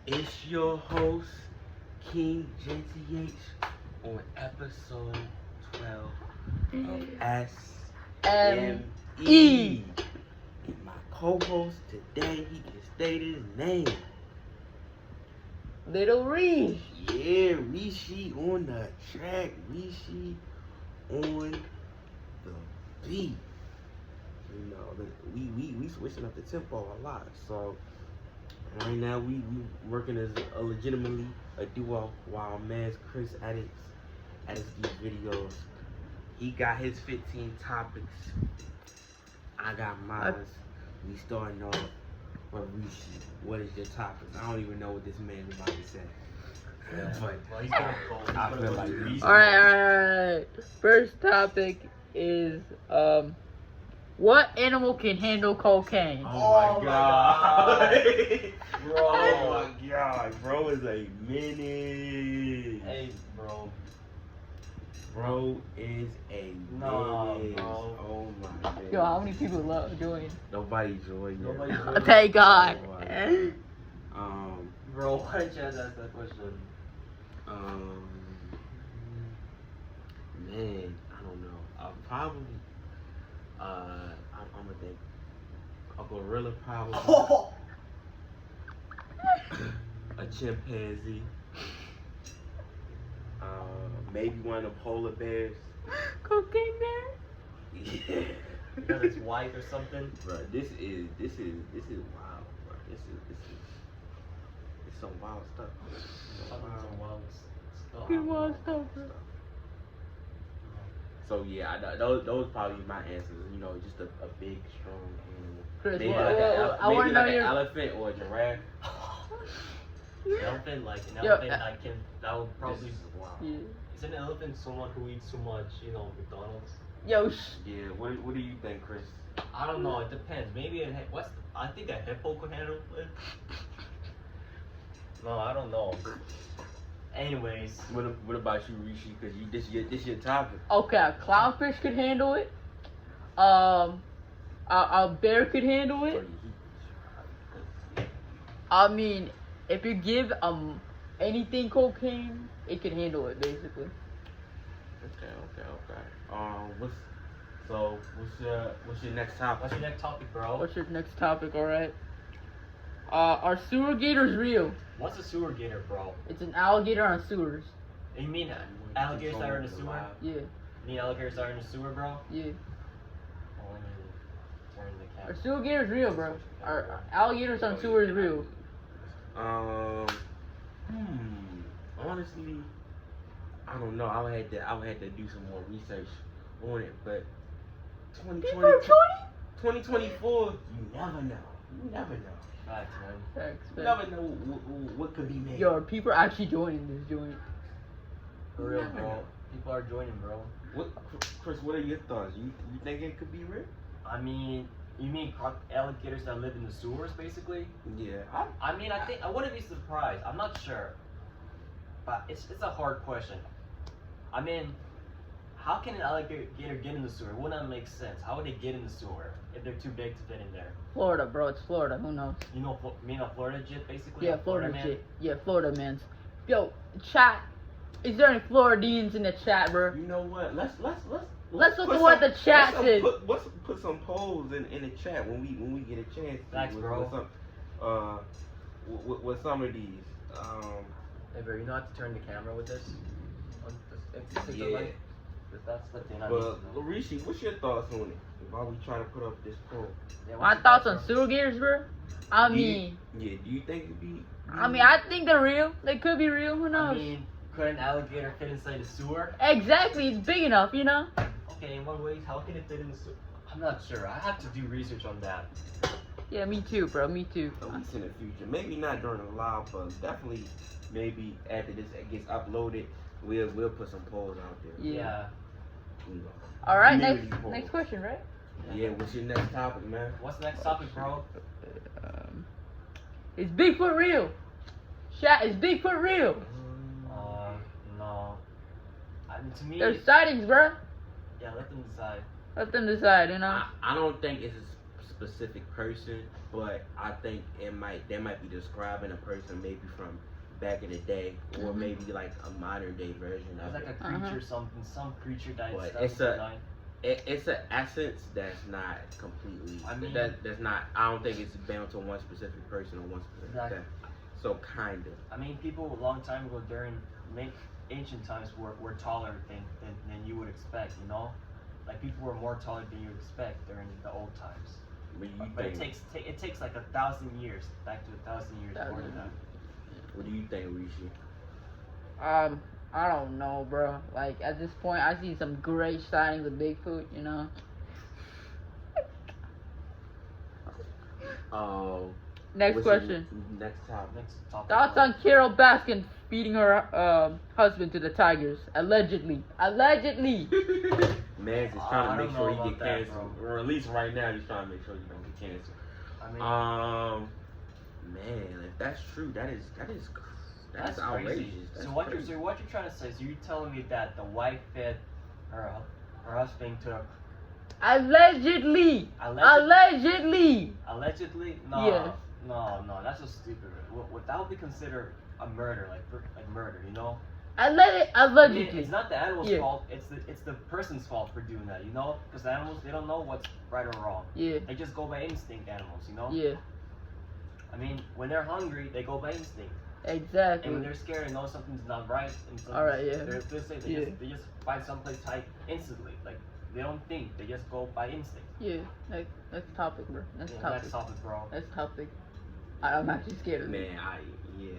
It's your host, King JTH, on episode 12 of SME. And my co-host today, he can state his name. Little Reese. Yeah, Rishi on the track, Rishi on the beat. You know, we switching up the tempo a lot. So right now we working as legitimately a duo while man's Chris edits these videos. He got his 15 topics. I got mine. We starting off with Rishi. What is your topics? I don't even know what this man is about to say. Yeah. But Well, he's gonna go. I feel like Rishi. Alright. First topic is what animal can handle cocaine? Oh my god. Bro. Oh my god. Bro is a menace. Hey, bro. Bro is a Nah, menace. bro. Oh my god. Yo, how many people love doing? Nobody joined it. Nobody Oh, joined. thank God. Bro, why did you ask that question? Man, I don't know. Probably, I'm gonna think a gorilla probably, a chimpanzee, maybe one of the polar bears. Cocaine bear? Yeah. Because it's white or something? Bro, this is wild, bro. This is it's some wild stuff. Some wild stuff. Good wild stuff, bro. So yeah, those probably my answers. You know, just a big, strong animal. Chris, Maybe what- like, I wanna maybe know like an your- elephant or a giraffe. Elephant, like an Yo, elephant, that would probably. This is wild. Yeah. Is an elephant someone who eats too much, McDonald's? Yo, Yeah. What do you think, Chris? I don't know. It depends. Maybe I think a hippo could handle it. No, I don't know. Anyways, What about you, Rishi? Because this your topic. okay, a clownfish could handle it. A bear could handle it. I mean, if you give anything cocaine, it can handle it basically. Okay. What's your next topic? what's your next topic, bro? What's your next topic? All right. Are sewer gators real? What's a sewer gator, bro? It's an alligator on sewers. You mean alligators that are in the sewer? Yeah, You mean alligators that are in the sewer, bro? yeah. Oh, let me turn the Are camera. sewer gators real, bro? Are alligators on sewers real? Honestly, I don't know. I would have to do some more research on it, but 2024, you never know. You never know. Facts, man. Facts, You facts. never know what could be made. Yo, are people actually joining this joint? For real, Never bro. know. People are joining, bro. Chris, what are your thoughts? You think it could be real? I mean, you mean alligators that live in the sewers, basically? Yeah. I mean, I wouldn't be surprised. I'm not sure, but it's a hard question. I mean, how can an alligator get in the sewer? Wouldn't that make sense? How would they get in the sewer if they're too big to fit in there? Florida, bro. It's Florida. Who knows? Florida jit, basically? Yeah, A Florida man? shit. Yeah, Florida man. Yo, chat. Is there any Floridians in the chat, bro? You know what? Let's Let's look put at what some- the chat let's says. put some polls in the chat when we get a chance. Thanks, bro. With some of these. Hey, bro, you know how to turn the camera with this? Yeah. That's the thing I But need to know. Rishi, what's your thoughts on it? While we trying to put up this poll. Yeah, My what's your thoughts on bro? sewer gators, bro? I mean, Do you think it'd be? I think they're real. They could be real. Who knows? I mean, could an alligator fit inside the sewer? Exactly. It's big enough, you know. Okay, in what ways? How can it fit in the sewer? I'm not sure. I have to do research on that. Yeah, me too, bro. Me too. At least in the future. Maybe not during the live, but definitely maybe after this gets uploaded, we'll put some polls out there. Yeah. You know. All right. Community Next polls. question, right? Yeah. What's your next topic, man? What's the next topic, bro? Is Bigfoot real? Chat, is Bigfoot real? No. I mean, to me, There's sightings, bro. yeah, let them decide. Let them decide, you know. I don't think it's specific person, but I think they might be describing a person maybe from back in the day, or maybe like a modern day version It's of like it. a creature, something, some creature that But that was designed. It's an essence that's not completely. I mean- that's not. I don't think it's bound to one specific person or one specific Exactly. thing. So kind of. I mean, people a long time ago during ancient times were taller than you would expect, you know? Like, people were more taller than you would expect during the old times. But it takes like 1,000 years, back to 1,000 years more than that. What do you think, Rishi? I don't know, bro. Like, at this point, I see some great sightings of Bigfoot, you know? Oh. Next What's question. Next topic. Next topic. Thoughts on Carol Baskin feeding her husband to the Tigers? Allegedly. Allegedly! Man's is I trying to don't make sure know he about get that, canceled. Or at least right now, he's trying to make sure he don't get canceled. I mean, Man, if that's true, that's that's outrageous. crazy. That's So what crazy. you're trying to say is you're telling me that the wife fed her husband to Allegedly! Allegedly! allegedly? No, Yes. no, that's so stupid. That would be considered a murder, like murder, you know? Allegedly. It's not the animal's Yeah. fault. It's the person's fault for doing that, you know? Because the animals, they don't know what's right or wrong. Yeah. They just go by instinct. Animals, you know? Yeah. I mean, when they're hungry, they go by instinct. And when Exactly. they're scared and know something's not right, and something's, Alright, yeah. they Yeah. just find someplace tight instantly. Like, they don't think. They just go by instinct. Yeah. Next topic, bro. Next Yeah, topic. next topic, bro. Next topic. I'm actually scared of it. Man, Yeah,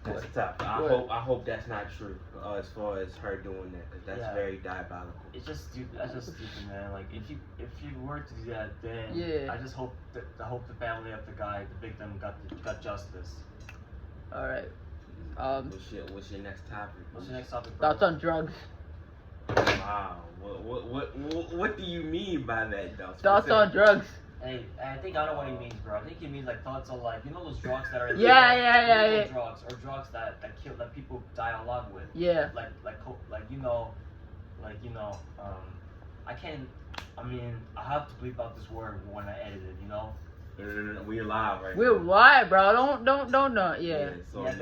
bro. that's tough. I hope that's not true. As far as her doing that, because that's Yeah. very diabolical. It's just stupid. That's just stupid, man. Like, if you were to do that, then Yeah. I just hope the family of the guy, the victim, got justice. Alright. What's your next topic? What's the next topic, bro? Thoughts on drugs? Wow. What do you mean by that, though? Thoughts on drugs? Hey, I think I know what he means, bro. I think he means like thoughts on, like, you know those drugs that are Yeah. illegal drugs, or drugs that kill, that people die a lot with. Yeah. I can't. I mean, I have to bleep out this word when I edit it, you know. No. We're live right We're now. live, bro. Don't know. Yeah. So Yeah,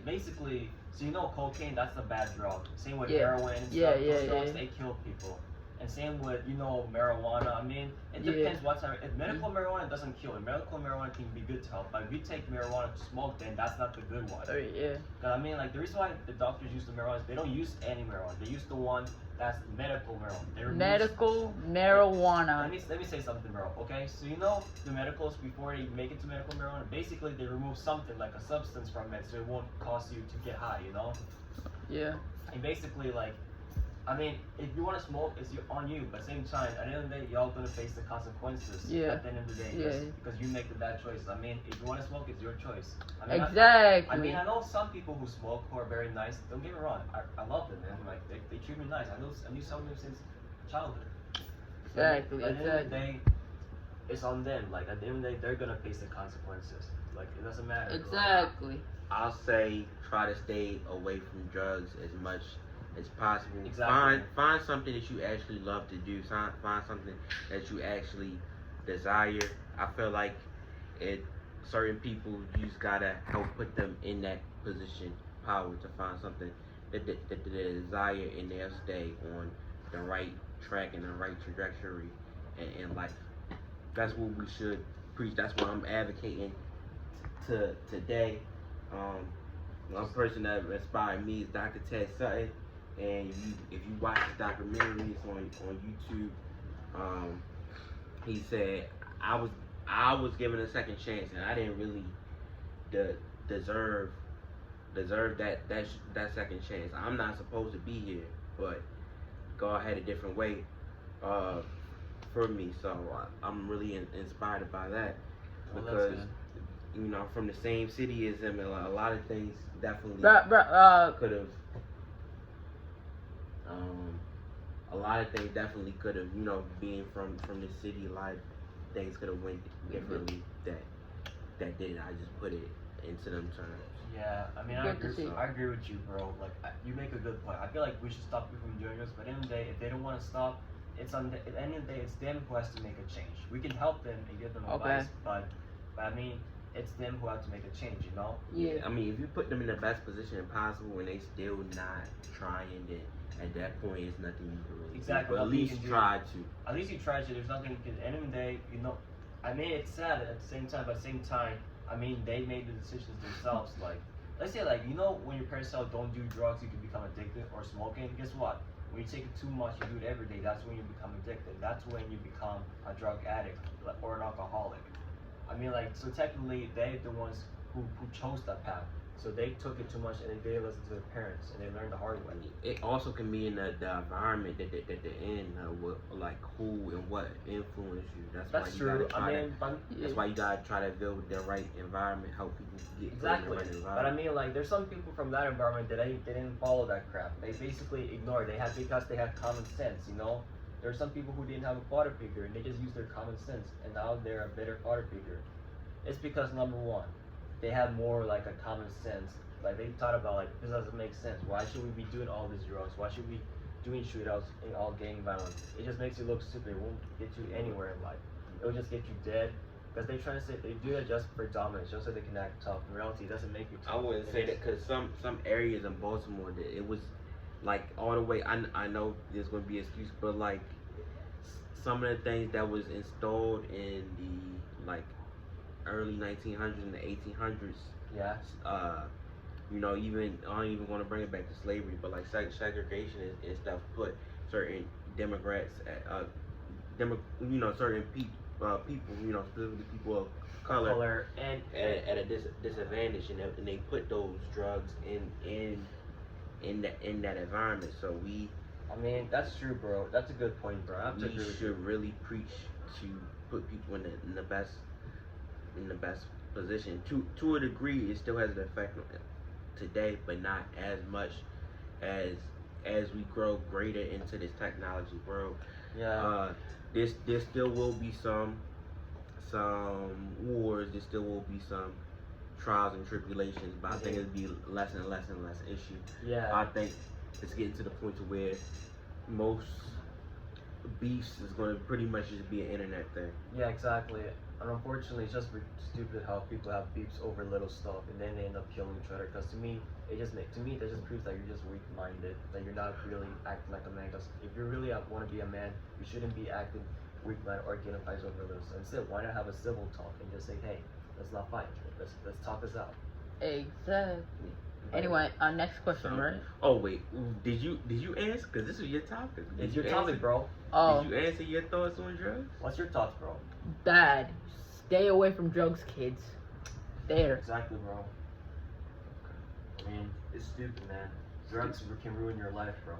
basically, so you know, cocaine, that's a bad drug. Same with Yeah. heroin and Yeah, stuff. yeah, Those drugs, yeah. they kill people. And same with, you know, marijuana. I mean, it Yeah. depends what time. If medical marijuana doesn't kill, if medical marijuana can be good to health, but if you take marijuana to smoke, then that's not the good one. Yeah. Cause I mean, like, the reason why the doctors use the marijuana is they don't use any marijuana. They use the one that's medical marijuana. They remove- Medical marijuana. Let me say something, bro. Okay, so you know the medicals, before they make it to medical marijuana, basically they remove something like a substance from it, so it won't cause you to get high. You know, Yeah. and basically, like, I mean, if you want to smoke, it's on you. But at the same time, at the end of the day, y'all gonna face the consequences. Yeah. At the end of the day, Yeah. because you make the bad choices. I mean, if you want to smoke, it's your choice. I mean, Exactly. I know some people who smoke who are very nice. Don't get me wrong. I love them, man. Like, they treat me nice. I knew some of them since childhood. Exactly. But at the end of the Exactly. day, it's on them. Like, at the end of the day, they're gonna face the consequences. Like, it doesn't matter. Exactly. I'll say try to stay away from drugs as much as possible. Exactly. Find something that you actually love to do. Find something that you actually desire. I feel like certain people, you just gotta help put them in that position, power, to find something that they desire, and they'll stay on the right track and the right trajectory in life. That's what we should preach. That's what I'm advocating today. One person that inspired me is Dr. Ted Sutton, and if you watch his documentary, it's on YouTube. He said I was given a second chance, and I didn't really deserve that second chance. I'm not supposed to be here, but God had a different way for me, so I'm really inspired by that, Well, because that's you know, from the same city as him, and a lot of things definitely could have. A lot of things definitely could have, you know, being from the city, a lot of things could have went differently that didn't. I just put it into them terms. Yeah, I mean, I agree with you, bro. Like, you make a good point. I feel like we should stop people from doing this, but at the end of the day, if they don't want to stop, at the end of the day, it's them who has to make a change. We can help them and give them Okay. advice, but I mean, it's them who have to make a change. You know? Yeah. I mean, if you put them in the best position possible and they still not trying, then at that point, it's nothing you can really Exactly, do. But at nothing you least can do. try to. At least you try to. There's nothing you can. At the end of the day, you know. I mean, it's sad at the same time. But at the same time, I mean, they made the decisions themselves. Like, let's say, like, you know, when your parents tell don't do drugs, you can become addicted, or smoking. Guess what? When you take it too much, you do it every day. That's when you become addicted. That's when you become a drug addict or an alcoholic. I mean, like, so technically, they're the ones who chose that path. So they took it too much and they didn't listen to their parents and they learned the hard way. It also can be in the environment that they're in, what, like who and what influence you. That's why you true. gotta try I mean, that's why you gotta try to build the right environment, help people get exactly. in the right But I environment. mean, like, there's some people from that environment that they didn't follow that crap. They basically ignored. Because they had common sense. You know, there are some people who didn't have a father figure and they just used their common sense, and now they're a better father figure. It's because number one, they have more like a common sense. Like they thought about like this doesn't make sense. Why should we be doing all these drugs? Why should we doing shootouts and all gang violence? It just makes you look stupid. It won't get you anywhere in life. It will just get you dead. Because they trying to say they do it just for dominance, just so they can act tough. In reality, it doesn't make you tough. I wouldn't say that because some areas in Baltimore that it was like all the way. I know there's gonna be an excuse, but like some of the things that was installed in the like early 1900s and the 1800s. Yeah. You know, even I don't even want to bring it back to slavery, but like segregation and stuff put certain Democrats, you know, certain people, you know, specifically people of color and at a disadvantage, and they put those drugs in that environment. So I mean, that's true, bro. That's a good point, bro. I have to agree we with should you. really preach to put people in the best position. To a degree, it still has an effect on today, but not as much as we grow greater into this technology world. Yeah. There still will be some wars. There still will be some trials and tribulations, but I think it'll be less and less and less issue. Yeah. I think it's getting to the point to where most beefs is going to pretty much just be an internet thing. Yeah, exactly. And unfortunately, it's just stupid how people have beefs over little stuff, and then they end up killing each other. Because to me, that just proves that you're just weak-minded, that you're not really acting like a man. Because if you really want to be a man, you shouldn't be acting weak-minded or getting fights over little stuff. Instead, why not have a civil talk and just say, hey, let's not fight. Let's talk this out. Exactly. Anyway, next question, right? Oh wait, did you answer? Because this is your topic. It's your topic, bro. Oh, Did you answer your thoughts on drugs? What's your thoughts, bro? bad. Stay away from drugs, kids. There. Exactly, bro. I mean, it's stupid, man. Drugs can ruin your life, bro.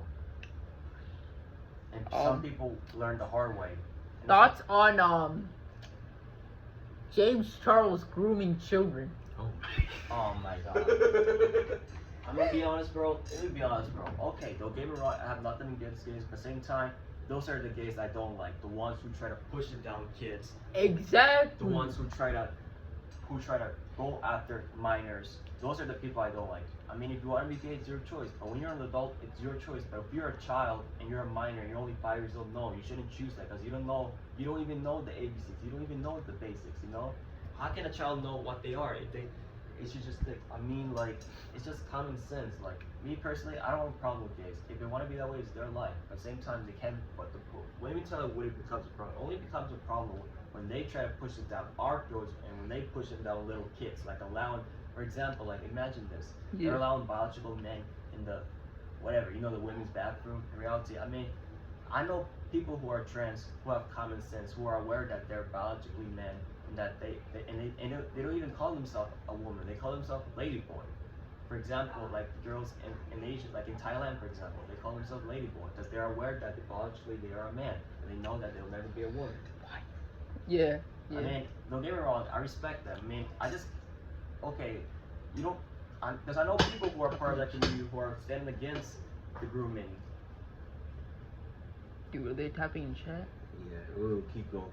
And some people learn the hard way. And Thoughts on James Charles grooming children? Oh my god. I'm gonna be honest, bro. Let me be honest, bro. Okay, don't get me wrong. I have nothing against gays, but at the same time, those are the gays I don't like. The ones who try to push it down kids. Exactly. The ones who try to go after minors. Those are the people I don't like. I mean, if you want to be gay, it's your choice. But when you're an adult, it's your choice. But if you're a child and you're a minor and you're only 5 years old, no, you shouldn't choose that because you don't even know the ABCs. You don't even know the basics. You know, how can a child know what they are if they? It should just think. I mean, like, it's just common sense. Like, me personally, I don't have a problem with gays. If they want to be that way, it's their life. At the same time, they can. But let me tell you when it becomes a problem. It only becomes a problem when they try to push it down our throats and when they push it down little kids. Like allowing, for example, like imagine this. Yeah. They're allowing biological men in the, whatever, you know, the women's bathroom. In reality, I mean, I know people who are trans, who have common sense, who are aware that they're biologically men, and that they don't even call themselves a woman. They call themselves ladyboy. For example, like girls in Asia, like in Thailand, for example, they call themselves ladyboy because they're aware that biologically they are a man, and they know that they'll never be a woman. Yeah. I mean, don't get me wrong, I respect them. I mean, okay, you don't, because I know people who are part of that community who are standing against the grooming. Dude, are they tapping in chat? Yeah, we'll keep going.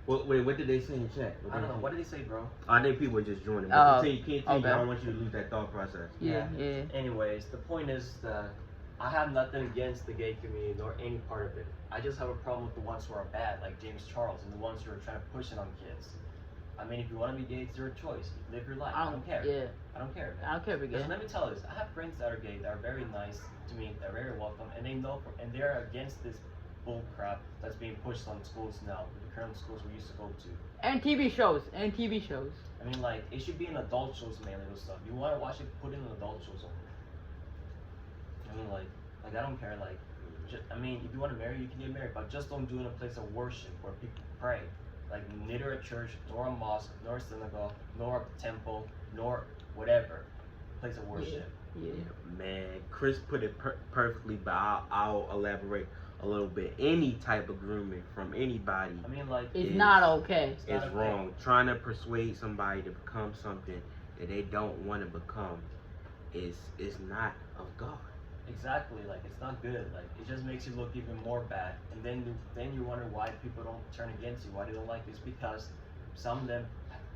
Wait, what did they say in chat? I don't know, what did they say, bro? I think people are just joining. Oh, Continue. okay. I don't want you to lose that thought process. Yeah. Anyways, the point is that I have nothing against the gay community nor any part of it. I just have a problem with the ones who are bad, like James Charles, and the ones who are trying to push it on kids. I mean, if you want to be gay, it's your choice. Live your life. I don't care. Yeah. I don't care, man. I don't care if you're gay. Because let me tell you this: I have friends that are gay that are very nice to me, they're very welcome, and they know, and they're against this bull crap that's being pushed on schools now, the current schools we used to go to. And TV shows. I mean, like, it should be in adult shows mainly with stuff. You want to watch it, put it in adult shows only. I mean, like I don't care. Like, I mean, if you want to marry, you can get married, but just don't do it in a place of worship where people pray. Like, neither a church, nor a mosque, nor a synagogue, nor a temple, nor whatever place of worship. Yeah. Man, Chris put it perfectly, but I'll elaborate a little bit. Any type of grooming from anybody, I mean, like, It's not okay. It's wrong. Trying to persuade somebody to become something that they don't want to become is not of God. Exactly, like, it's not good. Like, it just makes you look even more bad. And then you wonder why people don't turn against you, why they don't like you. It's because some of them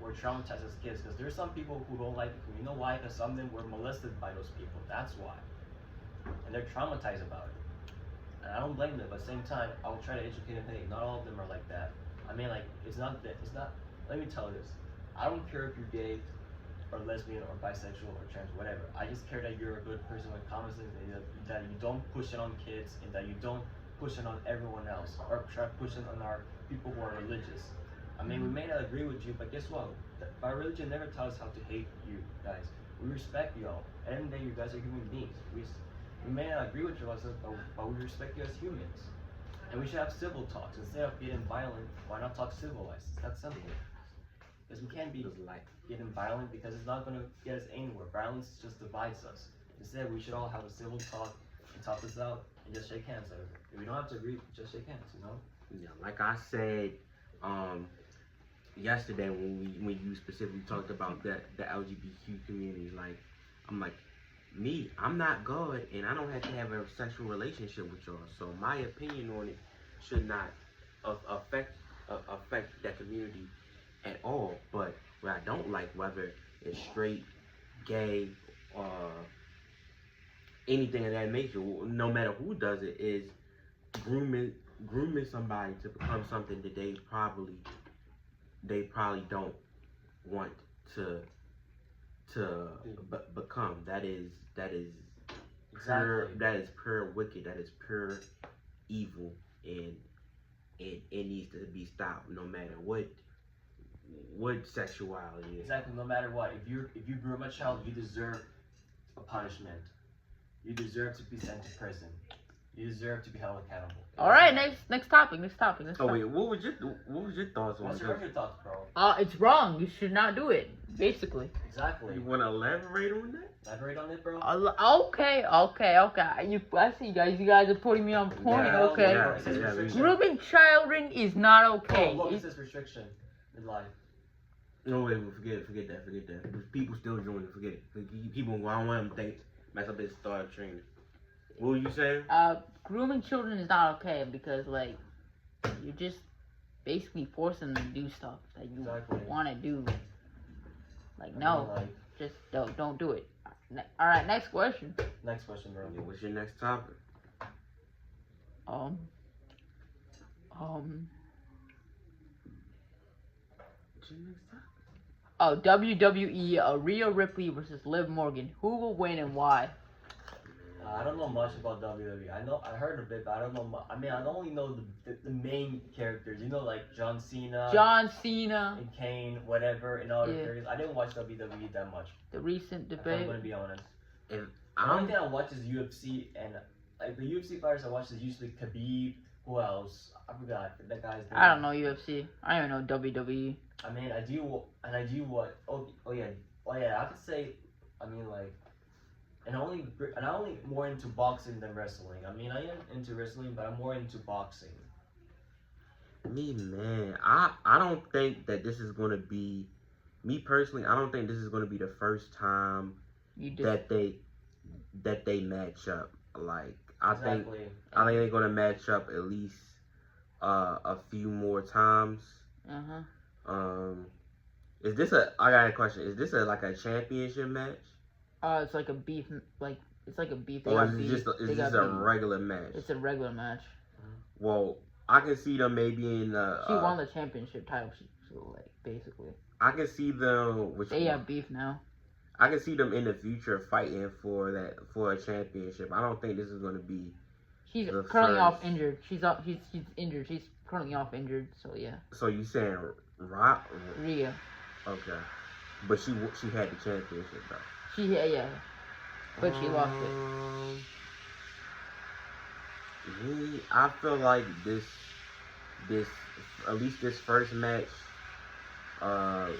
were traumatized as kids. Because there's some people who don't like you. You know why? Because some of them were molested by those people. That's why. And they're traumatized about it. And I don't blame them, but at the same time, I will try to educate them. Hey, not all of them are like that. I mean, like, it's not. Let me tell you this. I don't care if you're gay, or lesbian, or bisexual, or trans, whatever. I just care that you're a good person with common sense, and that you don't push it on kids, and that you don't push it on everyone else, or try to push it on our people who are religious. I mean, we may not agree with you, but guess what? Our religion never taught us how to hate you guys. We respect you all. At the end of the day, you guys are human beings. We may not agree with you, but we respect you as humans. And we should have civil talks. Instead of getting violent, why not talk civilized? It's that simple. Because we can't be like getting violent, because it's not going to get us anywhere. Violence just divides us. Instead, we should all have a civil talk and talk this out and just shake hands. If we don't have to agree, just shake hands, you know? Yeah, like I said yesterday when you specifically talked about the LGBTQ community, like, I'm not God, and I don't have to have a sexual relationship with y'all. So my opinion on it should not affect that community at all. But what I don't like, whether it's straight, gay, anything of that nature, no matter who does it, is grooming somebody to become something that they probably don't want to become. That is pure. Exactly. That is pure wicked. That is pure evil, and it needs to be stopped, no matter what sexuality is. Exactly, no matter what. If you groom a child, you deserve a punishment. You deserve to be sent to prison. You deserve to be held accountable. All right, next topic. Oh wait, what was your thoughts on What's this? your thoughts, bro? It's wrong. You should not do it. Basically. Exactly. You want to elaborate on that? Elaborate on it, bro. Okay. I see, guys. You guys are putting me on point. Yeah, Okay. yeah. Grooming children is not okay. Oh, look, it says restriction in life. No, wait, forget that. Because people still joining, forget it. People, I don't want them to think, mess up his start training. What were you saying? Grooming children is not okay, because, like, you're just basically forcing them to do stuff that you want to do. Like, no, just don't do it. All right, next question. Next question, bro. Yeah, what's your next topic? Um. What's your next topic? Oh, WWE, Rhea Ripley versus Liv Morgan. Who will win and why? I don't know much about WWE. I heard a bit, but I don't know much. I mean, I only know the main characters. You know, like John Cena and Kane, whatever, and all the characters. I didn't watch WWE that much. The recent debate. I'm gonna be honest. If The only thing I watch is UFC, and like the UFC fighters I watch is usually Khabib. Who else? I forgot that guy's name. I don't know UFC. I don't even know WWE. I mean, I do what? Oh yeah. I could say. I mean, like. And I'm only more into boxing than wrestling. I mean, I am into wrestling, but I'm more into boxing. Me, man, I don't think that this is gonna be, me personally, I don't think this is gonna be the first time that they match up. Like, I think they're gonna match up at least a few more times. I got a question. Is this like a championship match? It's like a beef, like It's like a beef. They Or got is it beef. just a, They is got this a beef. regular match? It's a regular match. Well, I can see them maybe in She won the championship title. So like basically. I can see them. They have beef now. I can see them in the future fighting for a championship. I don't think this is going to be. She's currently off injured. She's injured. She's currently off injured. So yeah. So you saying Rhea. Okay, but she had the championship though. Yeah. But she lost it. I feel like this at least this first match. I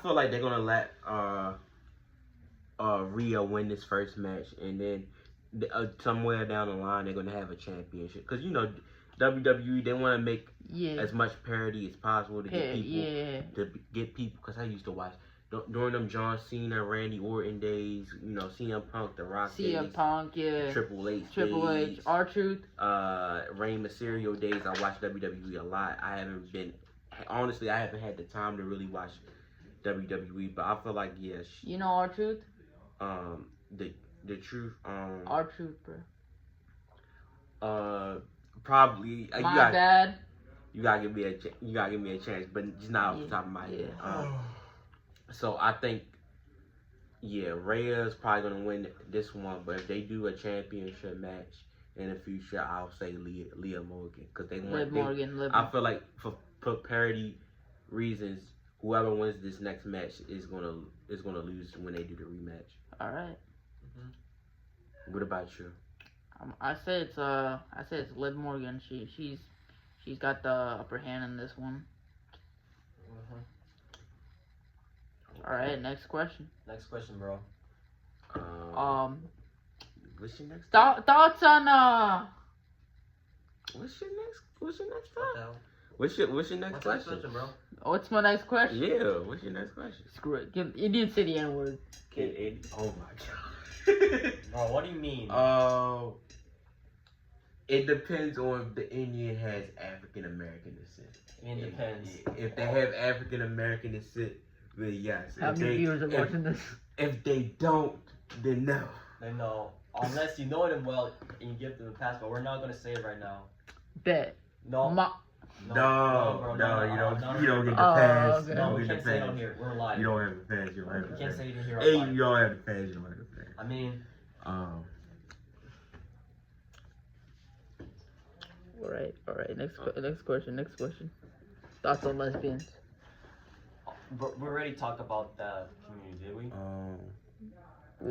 feel like they're gonna let Rhea win this first match, and then somewhere down the line they're gonna have a championship. Cause you know WWE, they want to make as much parity as possible to get people. Cause I used to watch during them John Cena, Randy Orton days. You know, CM Punk, The Rock days. CM Punk, Triple H days, R-Truth. Rey Mysterio days. I watched WWE a lot. I haven't had the time to really watch WWE, but I feel like you know R-Truth? The truth. R-Truth, bro. Probably. My bad. You gotta give me a chance, but just not off the top of my head. So I think, Rhea's probably gonna win this one, but if they do a championship match in the future, I'll say Leah Morgan, because they want. I feel like for parity reasons, whoever wins this next match is gonna lose when they do the rematch. All right. What about you? I say it's Liv Morgan. She's got the upper hand in this one. All right, next question. Next question, bro. What's your next? Thoughts on What's your next thought? What's your next question, bro? What's my next question? Yeah, what's your next question? Screw it. Indian City N-word. Oh my god. Bro, what do you mean? It depends on if the Indian has African American descent. It depends. If they have African American descent, then yes. How many viewers are watching this? If they don't, then no. Then no. Unless you know them well and you give them the pass, but we're not gonna say it right now. Bet. No. You don't get the pass. Okay. No, we can't say it on here. We're live. You don't have the pass. You don't have the pass. You can't say it in here. Hey, you don't have the pass. You don't have the pass. I mean. All right. Next question. Thoughts on lesbians? We already talked about the community, did we?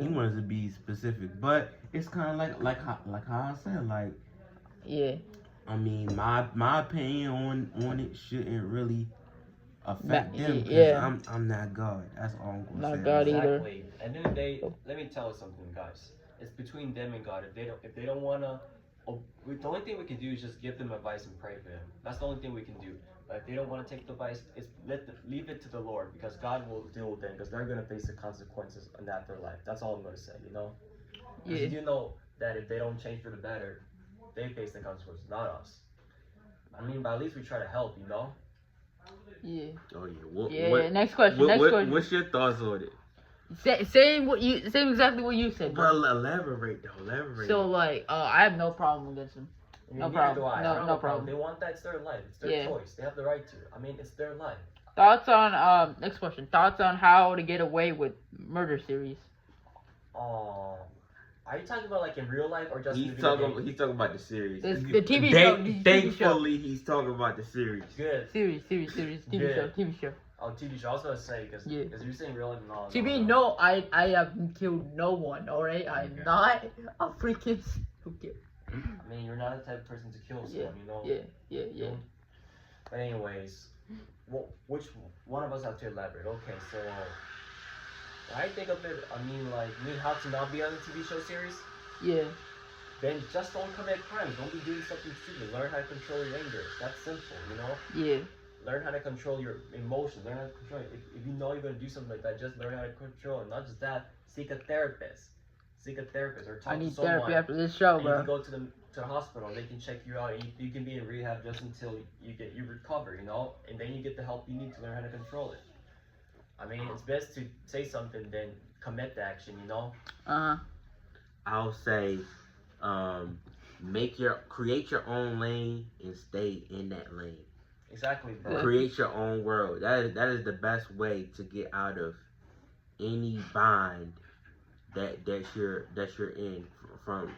He wants to be specific, but it's kind of like how I said, like. Yeah. I mean, my opinion on it shouldn't really affect them, because I'm not God. That's all I'm gonna say. Not God either. Exactly. At the end of the day, let me tell you something, guys. It's between them and God. If they don't wanna, the only thing we can do is just give them advice and pray for them. That's the only thing we can do. But if they don't want to take the advice, leave it to the Lord, because God will deal with them, because they're gonna face the consequences in afterlife. That's all I'm gonna say. You know. Yeah. You do know that if they don't change for the better, they face the consequences, not us. I mean, but at least we try to help, you know? Yeah. Oh yeah. Next question. What's your thoughts on it? Same exactly what you said, bro. Well, elaborate. So like, I have no problem against them. No problem. No problem. They want that. It's their life. It's their choice. They have the right to. I mean, it's their life. Thoughts on next question. Thoughts on how to get away with murder series? Are you talking about like in real life or just he's talking about the series. The TV show. Thankfully, he's talking about the series. Good. Series. TV show. Oh, TV show. I was gonna say because you're saying real life and all. TV. No, I have killed no one. All right, I'm not a freaking stupid. I mean, you're not the type of person to kill someone, you know. Yeah. But anyways, which one of us have to elaborate? Okay, so. I think of it, how to not be on a TV show series? Yeah. Then just don't commit crimes. Don't be doing something stupid. Learn how to control your anger. That's simple, you know? Yeah. Learn how to control your emotions. Learn how to control it. If you know you're going to do something like that, just learn how to control it. Not just that, seek a therapist. Or talk to someone. I need therapy after this show, bro. You can go to the hospital. They can check you out. You can be in rehab just until you recover, you know? And then you get the help you need to learn how to control it. I mean, it's best to say something than commit the action, you know? I'll say, um, create your own lane and stay in that lane. Exactly, bro. Create your own world. That is the best way to get out of any bind that you're in, from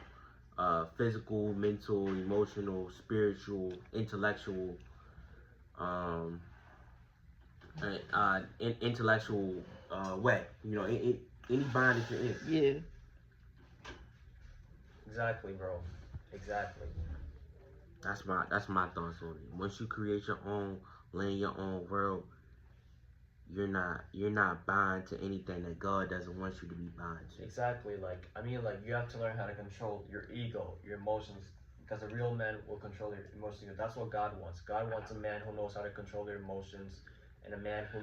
physical, mental, emotional, spiritual, intellectual, um, intellectual way. You know, any bind that you're in. Yeah. Exactly, bro. Exactly. That's my thoughts on it. Once you create your own lane, your own world, you're not bound to anything that God doesn't want you to be bound to. Exactly. Like, I mean, like, you have to learn how to control your ego, your emotions, because a real man will control their emotions. That's what God wants. God wants a man who knows how to control their emotions, and a man who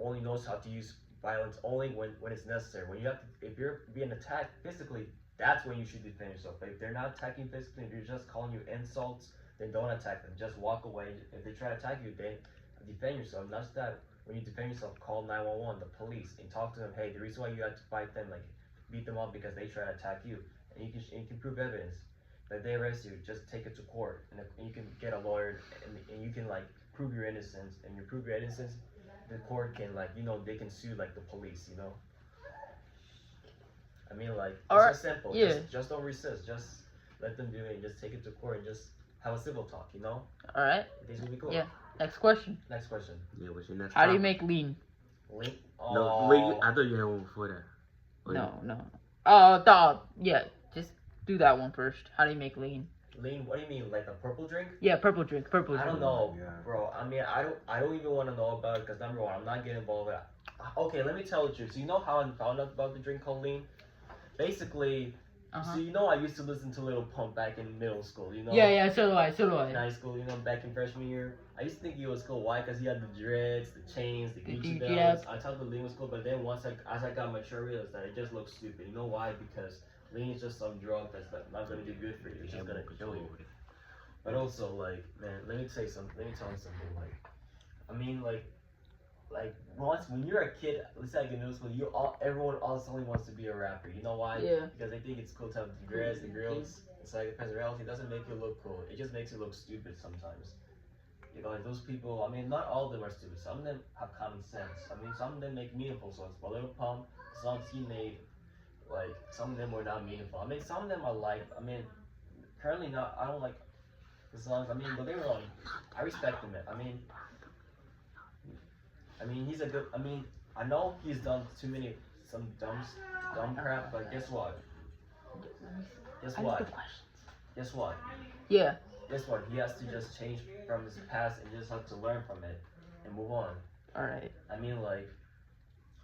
only knows how to use violence only when it's necessary. When you have to, if you're being attacked physically, that's when you should defend yourself. But if they're not attacking physically, if they're just calling you insults, then don't attack them. Just walk away. If they try to attack you, then defend yourself. Not just that. When you defend yourself, call 911, the police, and talk to them. Hey, the reason why you had to fight them, like beat them up, because they try to attack you, and you can prove evidence. That they arrest you, just take it to court, and you can get a lawyer, and you can like prove your innocence, and you prove your innocence, the court can they can sue like the police, I mean, like, it's so simple. Yeah. Just don't resist. Just let them do it, and just take it to court, and just have a civil talk, All right. Things will be cool. Yeah. Next question. Next question. Yeah, what's your next? How do you make lean? Lean? No, wait. I thought you had one before that. No. Oh, yeah. Just do that one first. How do you make lean? Lean? What do you mean? Like a purple drink? Yeah, purple drink. I don't know, bro. I mean, I don't even want to know about it, because number one, I'm not getting involved with that. Okay, let me tell the truth. So you know how I found out about the drink called lean? Basically, so I used to listen to Lil Pump back in middle school, Yeah, so do I. In high school, back in freshman year. I used to think he was cool. Why? Because he had the dreads, the chains, the Gucci belts. I thought the lean was cool, but then as I got mature, I realized that it just looks stupid. You know why? Because lean is just some drug that's not going to do good for you. It's just going to kill you. But also, like, man, let me tell you something. Like, I mean, like once when you're a kid, at least like in middle school, everyone all suddenly wants to be a rapper. You know why? Yeah. Because they think it's cool to have the dreads, the girls. It's like, because in reality, it doesn't make you look cool. It just makes you look stupid sometimes. Like those people. I mean, not all of them are stupid. Some of them have common sense. I mean, some of them make meaningful songs. But Lil Pump, the songs he made, like some of them were not meaningful. I mean, some of them I like. I mean, currently not. I don't like the songs. I mean, but they were like, I respect him. I mean, he's a good. I mean, I know he's done some dumb crap, but guess what? Guess what? Yeah. Guess what? He has to just change from his past and just have to learn from it and move on. All right. I mean, like,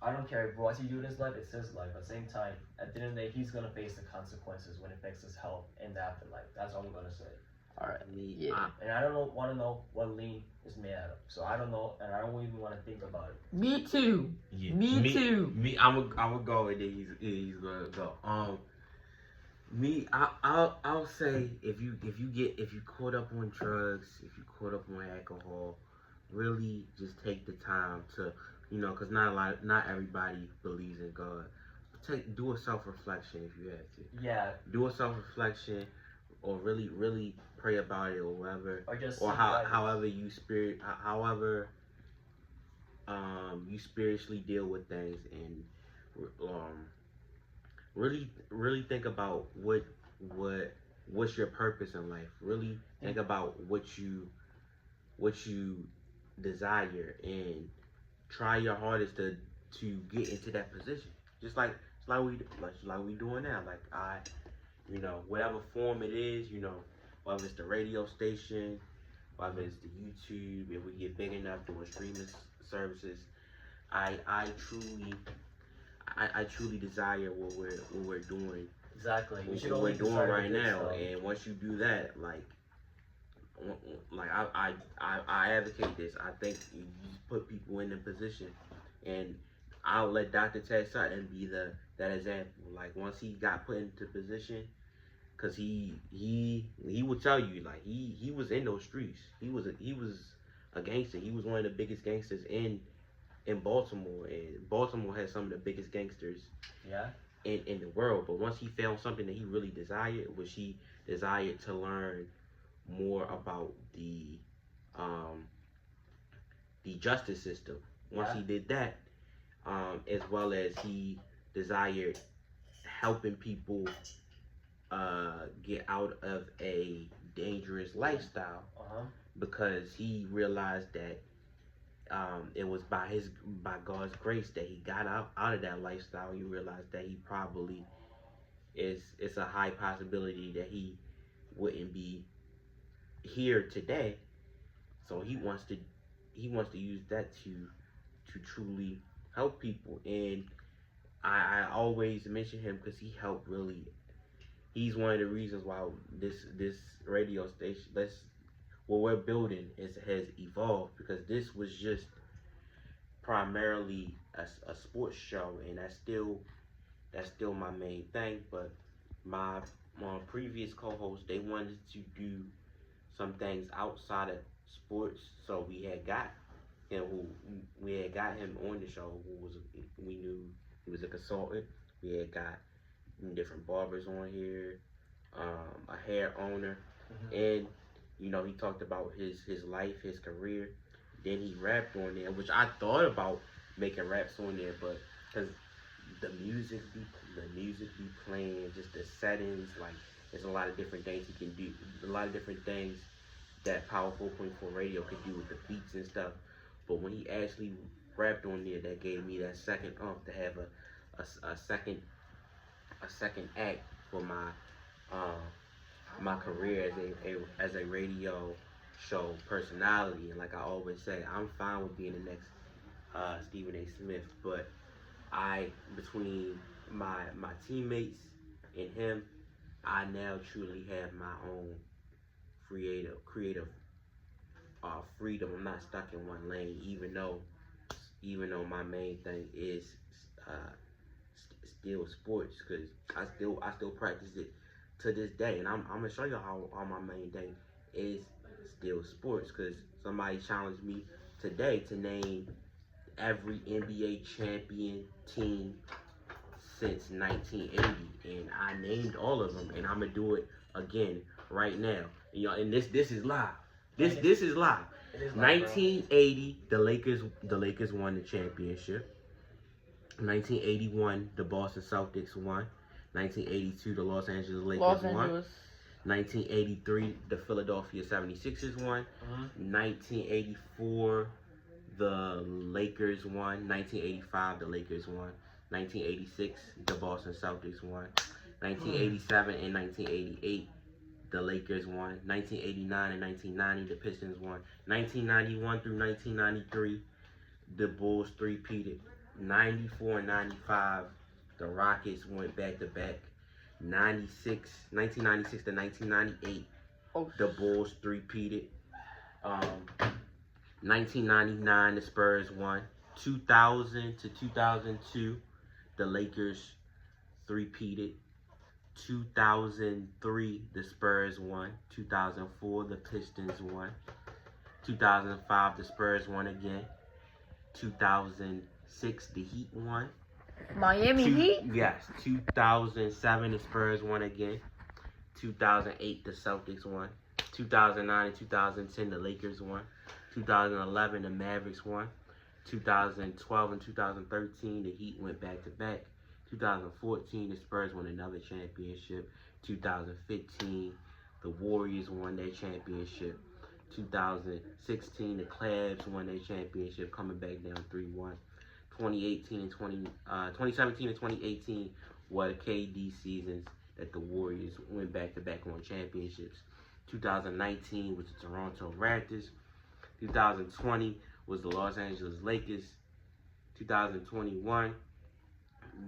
I don't care what he do in his life, it's his life. At the same time, at the end of the day, he's gonna face the consequences when it affects his health in the afterlife. That's all I'm gonna say. All right. Yeah. And I don't want to know what lean is made out of. So I don't know, and I don't even want to think about it. Me too. Yeah. Me too. I would go, and then he's gonna go. I'll say if you caught up on drugs, if you caught up on alcohol, really just take the time to, because not everybody believes in God. Do a self-reflection if you have to. Yeah. Do a self-reflection, or really pray about it, or whatever, or however you spiritually deal with things, and really think about what's your purpose in life. Really think about what you desire, and try your hardest to get into that position. Just like we doing now. Like whatever form it is, whether it's the radio station, whether it's the YouTube, if we get big enough doing streaming services, I truly desire what we're doing. Exactly. What we're doing right now, and once you do that, I advocate this. I think you put people in a position, and I'll let Dr. Ted Sutton be that example. Like once he got put into position, cause he will tell you, like he was in those streets. He was a gangster. He was one of the biggest gangsters in in Baltimore, and Baltimore has some of the biggest gangsters Yeah. in the world. But once he found something that he really desired, was he desired to learn more about um, the justice system. Once he did that, as well as he desired helping people get out of a dangerous lifestyle, because he realized that it was by God's grace that he got out of that lifestyle. He realized that he probably it's a high possibility that he wouldn't be here today. So he wants to use that to truly help people. And I always mention him because he helped really. He's one of the reasons why this radio station, what we're building, has evolved, because this was just primarily a sports show, and that's still my main thing. But my previous co-hosts, they wanted to do some things outside of sports, so we had got him on the show. We knew he was a consultant. We had got different barbers on here, a hair owner, and he talked about his life, his career. Then he rapped on there, which I thought about making raps on there, but because the music be playing, just the settings, like there's a lot of different things he can do, a lot of different things that Power 4.4 Radio could do with the beats and stuff. But when he actually rapped on there, that gave me that second to have a second act for my career as a radio show personality. And like I always say, I'm fine with being the next Stephen A. Smith, but between my teammates and him, I now truly have my own creative freedom. I'm not stuck in one lane, even though my main thing is still sports, because I still practice it to this day. And I'm gonna show you how my main thing is still sports, because somebody challenged me today to name every NBA champion team since 1980, and I named all of them, and I'm gonna do it again right now. And this is live. This is live. 1980, the Lakers won the championship. 1981, the Boston Celtics won. 1982, the Los Angeles Lakers won. 1983, the Philadelphia 76ers won. 1984, the Lakers won. 1985, the Lakers won. 1986, the Boston Celtics won. 1987 and 1988, the Lakers won. 1989 and 1990, the Pistons won. 1991 through 1993, the Bulls three-peated. 94 and 95, the Rockets went back-to-back. 1996 to 1998, the Bulls three-peated. 1999, the Spurs won. 2000 to 2002, the Lakers three-peated. 2003, the Spurs won. 2004, the Pistons won. 2005, the Spurs won again. 2006, the Heat won. Miami Heat? Yes. 2007, the Spurs won again. 2008, the Celtics won. 2009 and 2010, the Lakers won. 2011, the Mavericks won. 2012 and 2013, the Heat went back-to-back. 2014, the Spurs won another championship. 2015, the Warriors won their championship. 2016, the Cavs won their championship, coming back down 3-1. 2017 and 2018 were the KD seasons that the Warriors went back-to-back on championships. 2019 was the Toronto Raptors. 2020 was the Los Angeles Lakers. 2021,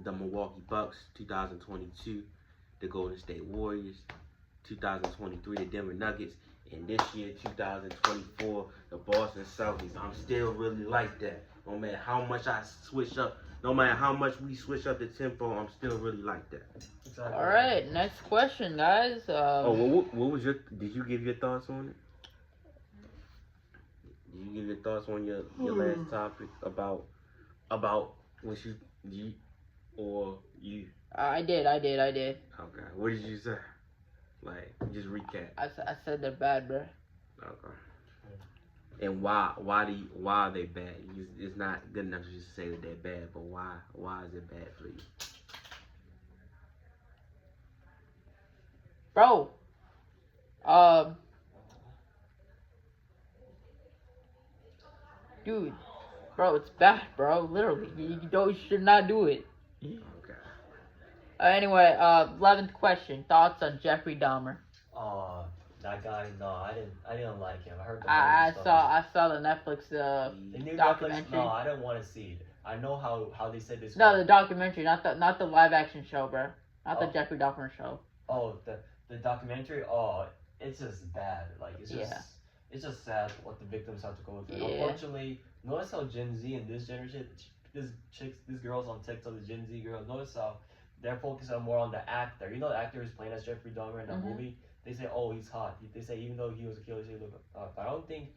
the Milwaukee Bucks. 2022, the Golden State Warriors. 2023, the Denver Nuggets. And this year, 2024, the Boston Celtics. I'm still really like that. No matter how much I switch up, no matter how much we switch up the tempo, I'm still really like that. Exactly. All right, next question, guys. What was did you give your thoughts on it? Did you give your thoughts on your last topic about About when she you or you? I did. Okay. What did you say? Like, just recap. I said they're bad, bro. Okay. And why are they bad? It's not good enough to just say that they're bad, but why is it bad for you? Bro. Dude. Bro, it's bad, bro. Literally. You should not do it. Okay. Anyway, 11th question. Thoughts on Jeffrey Dahmer? That guy. No, I didn't like him. I heard the I stuff. I saw the Netflix The new documentary. Netflix, no, I didn't want to see it. I know how they said this. No, the documentary, not the live action show, bro. Not the Jeffrey Dahmer show. Oh, the documentary. Oh, it's just bad. Like it's just sad what the victims have to go through. Yeah. Unfortunately, notice how Gen Z and this generation, these girls on TikTok, the Gen Z girls, notice how they're focusing more on the actor. You know, the actor who's playing as Jeffrey Dahmer in that movie. They say, oh, he's hot. They say even though he was a killer, they say look. But I don't think.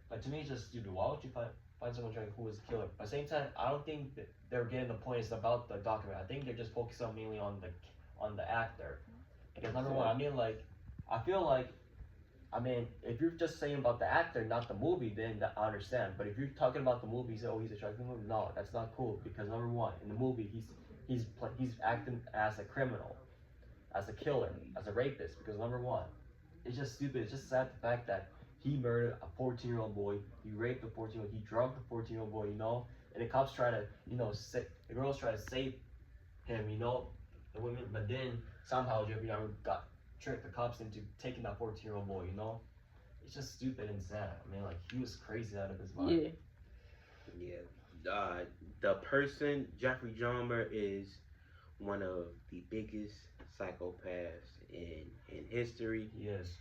But to me, it's just stupid. Why would you find someone who was a killer? But at the same time, I don't think that they're getting the point. It's about the document. I think they're just focused on mainly on the actor. Because number one, I feel like, if you're just saying about the actor, not the movie, then I understand. But if you're talking about the movie, you say, oh, he's attracted to the movie. No, that's not cool. Because number one, in the movie, he's acting as a criminal, as a killer, as a rapist. Because number one, it's just stupid. It's just sad the fact that he murdered a 14-year-old boy. He raped a 14-year-old. He drugged a 14-year-old boy. And the cops try to, the girls try to save him. The women. But then somehow Jeffrey Dahmer tricked the cops into taking that 14-year-old boy. It's just stupid and sad. He was crazy out of his mind. Yeah. The person Jeffrey Dahmer is one of the biggest psychopaths in history. Yes.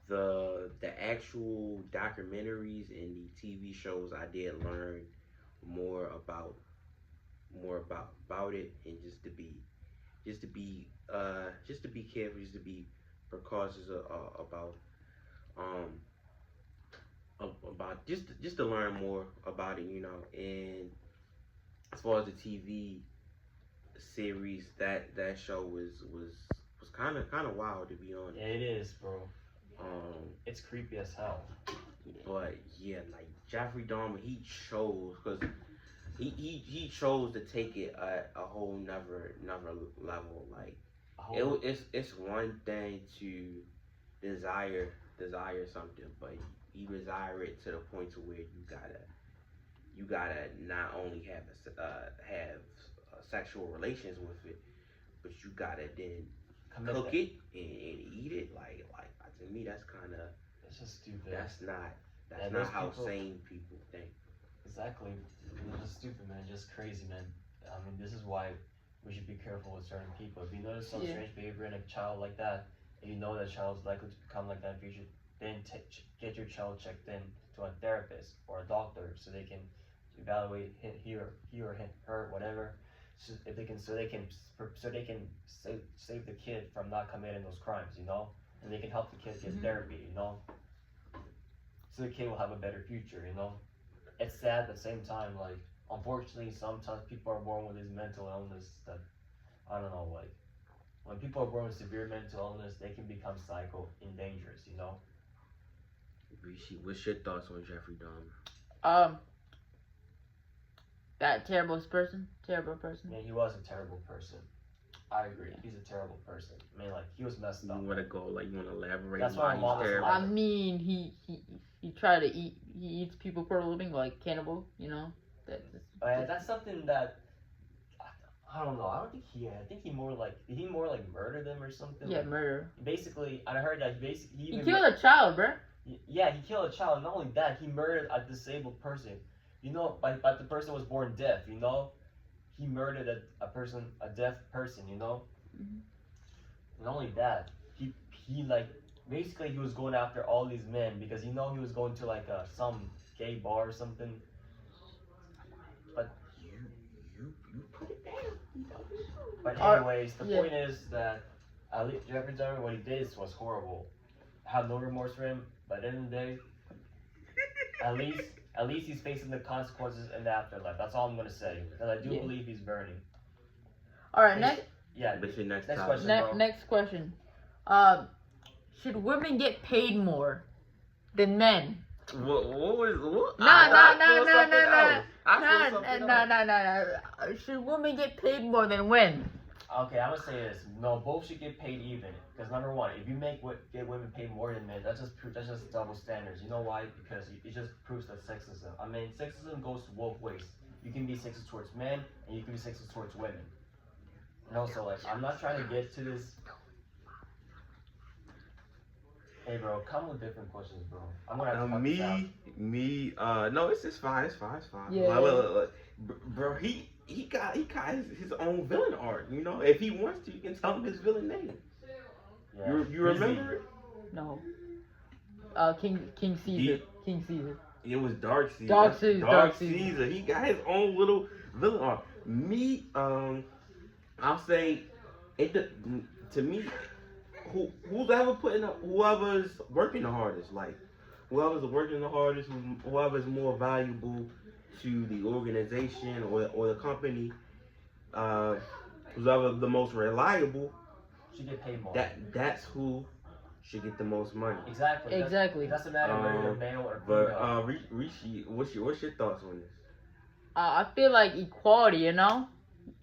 The actual documentaries and the TV shows, I did learn more about it, and just to be careful, just to be precautious about just to learn more about it, And as far as the TV series, that show was kind of wild, to be honest. Yeah, it is, bro. It's creepy as hell. But yeah, like Jeffrey Dahmer, he chose because he chose to take it a whole nother level. Like it's one thing to desire something, but you desire it to the point to where you gotta not only have sexual relations with it, but you gotta then cook it and eat it. Like to me, that's kind of. It's just stupid. That's not how sane people think. Exactly. It's just stupid, man. Just crazy, man. This is why we should be careful with certain people. If you notice some strange behavior in a child like that, and you know that child's likely to become like that in the future, then get your child checked in to a therapist or a doctor so they can evaluate he or her, whatever. So they can save the kid from not committing those crimes, and they can help the kid get therapy, so the kid will have a better future, It's sad at the same time, unfortunately, sometimes people are born with this mental illness that, I don't know, when people are born with severe mental illness, they can become psycho and dangerous, What's your thoughts on Jeffrey Dahmer? That terrible person. Yeah, he was a terrible person. I agree. Yeah. He's a terrible person. He was messed up. You want to elaborate? That's why my mom was I mean, he tried to eat. He eats people for a living, like cannibal. That's something that I don't know. I don't think I think he more like murdered them or something. Yeah, murder. Basically, I heard that he killed a child, bro. Yeah, he killed a child. Not only that, he murdered a disabled person. But the person was born deaf. He murdered a deaf person. Mm-hmm. Not only that, he basically he was going after all these men because he was going to some gay bar or something. But anyways, the point is that Jeffrey Dahmer, what he did was horrible. I have no remorse for him, but at the end of the day, at at least he's facing the consequences in the afterlife. That's all I'm gonna say. Because I do believe he's burning. All right, next. Yeah. What's your next question, bro? Next question. Should women get paid more than men? What was what? No. Should women get paid more than men? Okay, I'm gonna say this. No, both should get paid even. Because number one, if you get women paid more than men, that's just double standards. You know why? Because it just proves that sexism. I mean, sexism goes both ways. You can be sexist towards men, and you can be sexist towards women. And also, like, I'm not trying to get to this. Hey, bro, come with different questions, bro. I'm gonna have to cut this out. No, it's fine. Yeah. Look, bro, he got his own villain art. You know, if he wants to, you can tell him his villain name. Yeah. You remember it? No. King Caesar. King Caesar. It was Dark Caesar. Dark Caesar. He got his own little villain art. I'll say to me, whoever's working the hardest, like whoever's working the hardest, whoever's more valuable to the organization or the company, whoever the most reliable, should get paid more. That's who should get the most money. Exactly. Exactly. It doesn't matter whether you're male or But female. Rishi, what's your thoughts on this? I feel like equality, you know,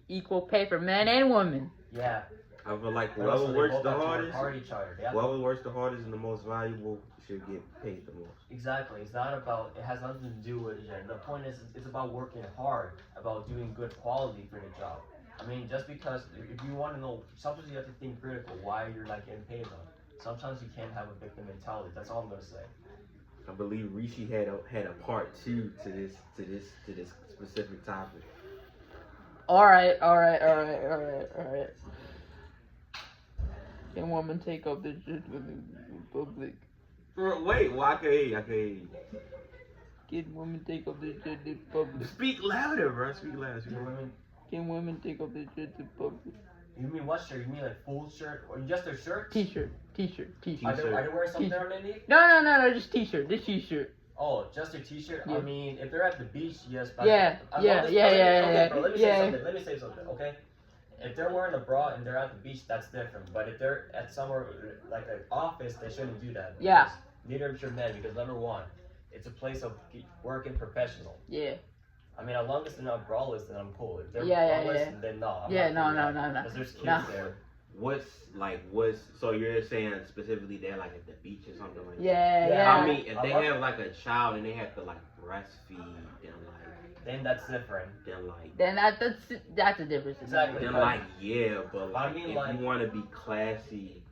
equal pay for men and women. Yeah. I feel like But also whoever they works both the have to work hardest, hard each other. whoever works the hardest and the most valuable should get paid the most. Exactly. It's not about. It has nothing to do with gender. The point is, it's about working hard, about doing good quality for the job. I mean, just because if you want to know, sometimes you have to think critical why you're not getting paid enough. Sometimes you can't have a victim mentality. That's all I'm gonna say. I believe Rishi had a part 2 to this specific topic. All right. Can women take up the shit with the public? Wait, well, I can hear you. Can women take up the shit in public? Speak louder, bro. Speak louder. Can women take up the shit in public? You mean what shirt? You mean like full shirt or just their shirt? T-shirt. Are they wearing something underneath? No, just T-shirt. This T-shirt. Oh, just a T-shirt? Yeah. I mean, if they're at the beach, yes. But Yeah. Okay, bro, let me say something, okay? If they're wearing a bra and they're at the beach, that's different. But if they're at somewhere like an office, they shouldn't do that. Yeah. Neither should men, because number one, it's a place of working professional. Yeah. I mean, as long as they're not braless, then I'm cool. If they're Yeah. braless, then no. No. Because there's kids there. So you're saying specifically they're like at the beach or something like that? Yeah. I mean, if they have like a child and they have to like breastfeed, then that's different. Then that's a difference. Exactly. Then but I mean, if you want to be classy,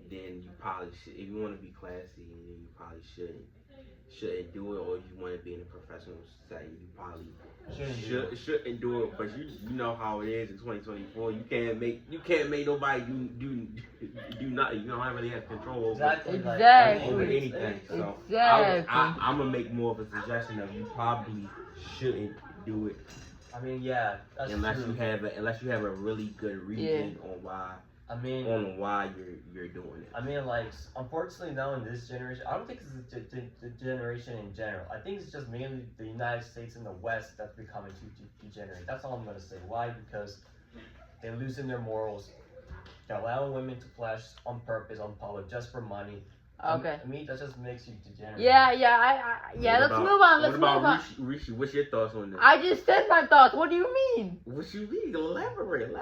then you probably should. If you want to be classy, then you probably shouldn't do it. Or if you want to be in a professional setting, you probably shouldn't do it. But you know how it is in 2024. You can't make nobody do nothing. You don't really have control over anything. So I'm gonna make more of a suggestion of you probably shouldn't do it. I mean, yeah, that's unless true. you have a really good reason on why. Why you're doing it. I mean, like, unfortunately now in this generation, I don't think it's the generation in general. I think it's just mainly the United States and the West that's becoming too degenerate. That's all I'm gonna say. Why? Because they're losing their morals. They're allowing women to flash on purpose on public just for money. Okay. I mean, that just makes you degenerate. Yeah. Let's move on. What about Rishi? What's your thoughts on this? I just said my thoughts. What do you mean? What you mean? Elaborate.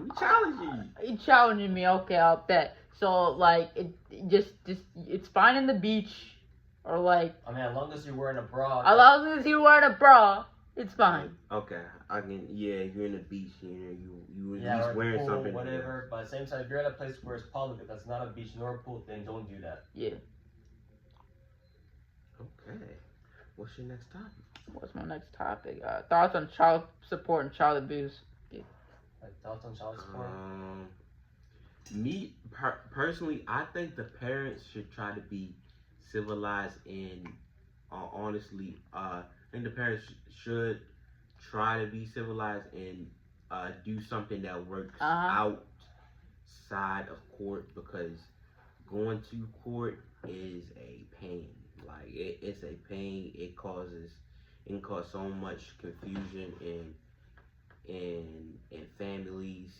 We challenge you. You challenging me? Okay, I'll bet. So like, it just it's fine in the beach, or like. I mean, as long as you're wearing a bra. As long as you're wearing a bra, it's fine. Okay, I can. Yeah, if you're in the beach, you at least or wearing pool, something. Whatever. But at the same time, if you're at a place where it's public, that's not a beach nor a pool, then don't do that. Yeah. Okay. What's your next topic? What's my next topic? Thoughts on child support and child abuse. Like, thoughts on child support? Me personally, I think the parents should try to be civilized and honestly, I think the parents should try to be civilized and do something that works outside of court, because going to court is a pain. Like it's a pain. It can cause so much confusion in families.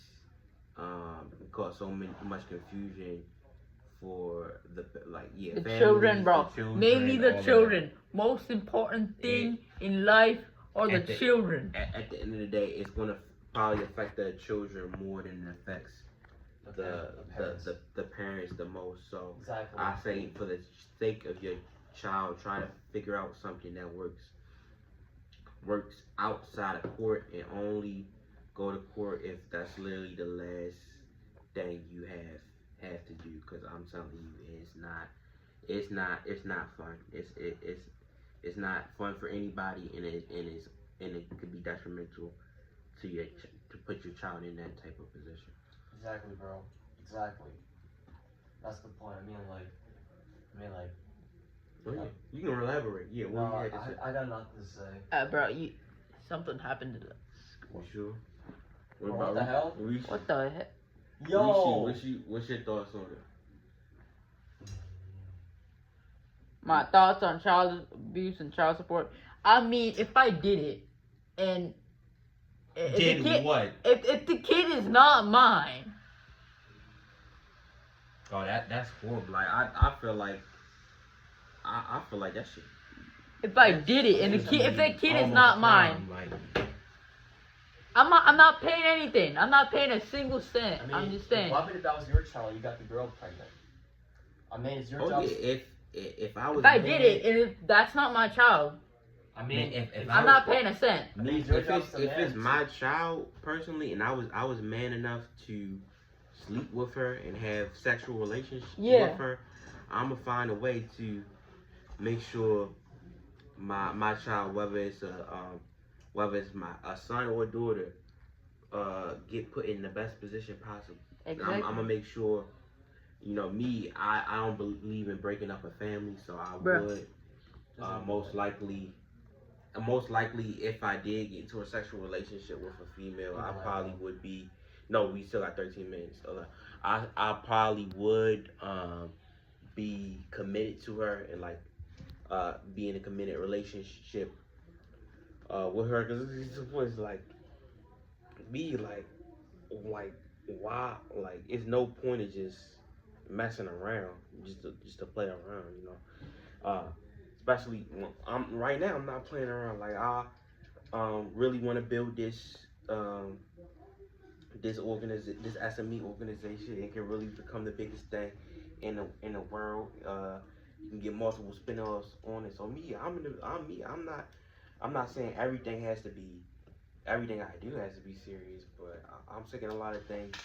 It cause much confusion for the The families, children, bro. the children, Mainly the all of children. Most important thing in life are the children. At the end of the day, it's gonna probably affect the children more than it affects the parents the most. So Exactly. I say for the sake of your child, try to figure out something that works outside of court, and only go to court if that's literally the last thing you have to do. Because I'm telling you, it's not fun. It's not fun for anybody, and it could be detrimental to to put your child in that type of position. Exactly, bro. Exactly. That's the point. You can elaborate. Yeah, what No, you had to say. I got nothing to say. Bro, something happened to the You sure? What the hell? Rishi? What the heck? Yo! What's your thoughts on it? My thoughts on child abuse and child support. I mean, if I did it, and what? If the kid is not mine. Oh, that's horrible. Like I feel like that shit. If I did it, and if that kid is not mine, I'm not paying anything. I'm not paying a single cent. I mean, I'm just saying. What if that was your child? You got the girl pregnant. I mean, it's your job. Yeah, if I was. If I did it, and if that's not my child, I mean, if I'm not paying a cent. If it's my child personally, and I was man enough to sleep with her and have sexual relations with her, I'm gonna find a way to make sure my child, whether it's a son or a daughter, get put in the best position possible. Exactly. I'm gonna make sure. You know me, I don't believe in breaking up a family, so I would most likely, if I did get into a sexual relationship with a female, I probably would be. No, we still got 13 minutes. I probably would be committed to her and be in a committed relationship with her, because it was like why, it's no point of just messing around, just to play around, you know. Especially when right now I'm not playing around. Like I really want to build this this SME organization. It can really become the biggest thing in the world. You can get multiple spin-offs on it. So I'm not saying everything I do has to be serious, but I'm taking a lot of things.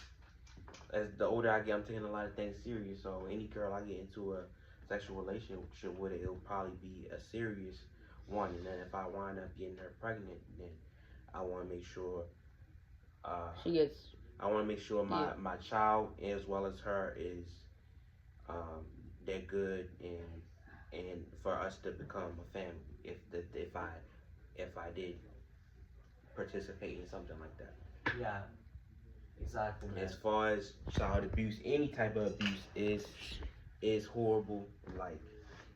As the older I get, I'm taking a lot of things serious. So any girl I get into a sexual relationship with, it'll probably be a serious one. And then if I wind up getting her pregnant, then I want to make sure she gets. I want to make sure my child as well as her is they're good, and for us to become a family. If I did participate in something like that. Yeah. Exactly. Man. As far as child abuse, any type of abuse is horrible. Like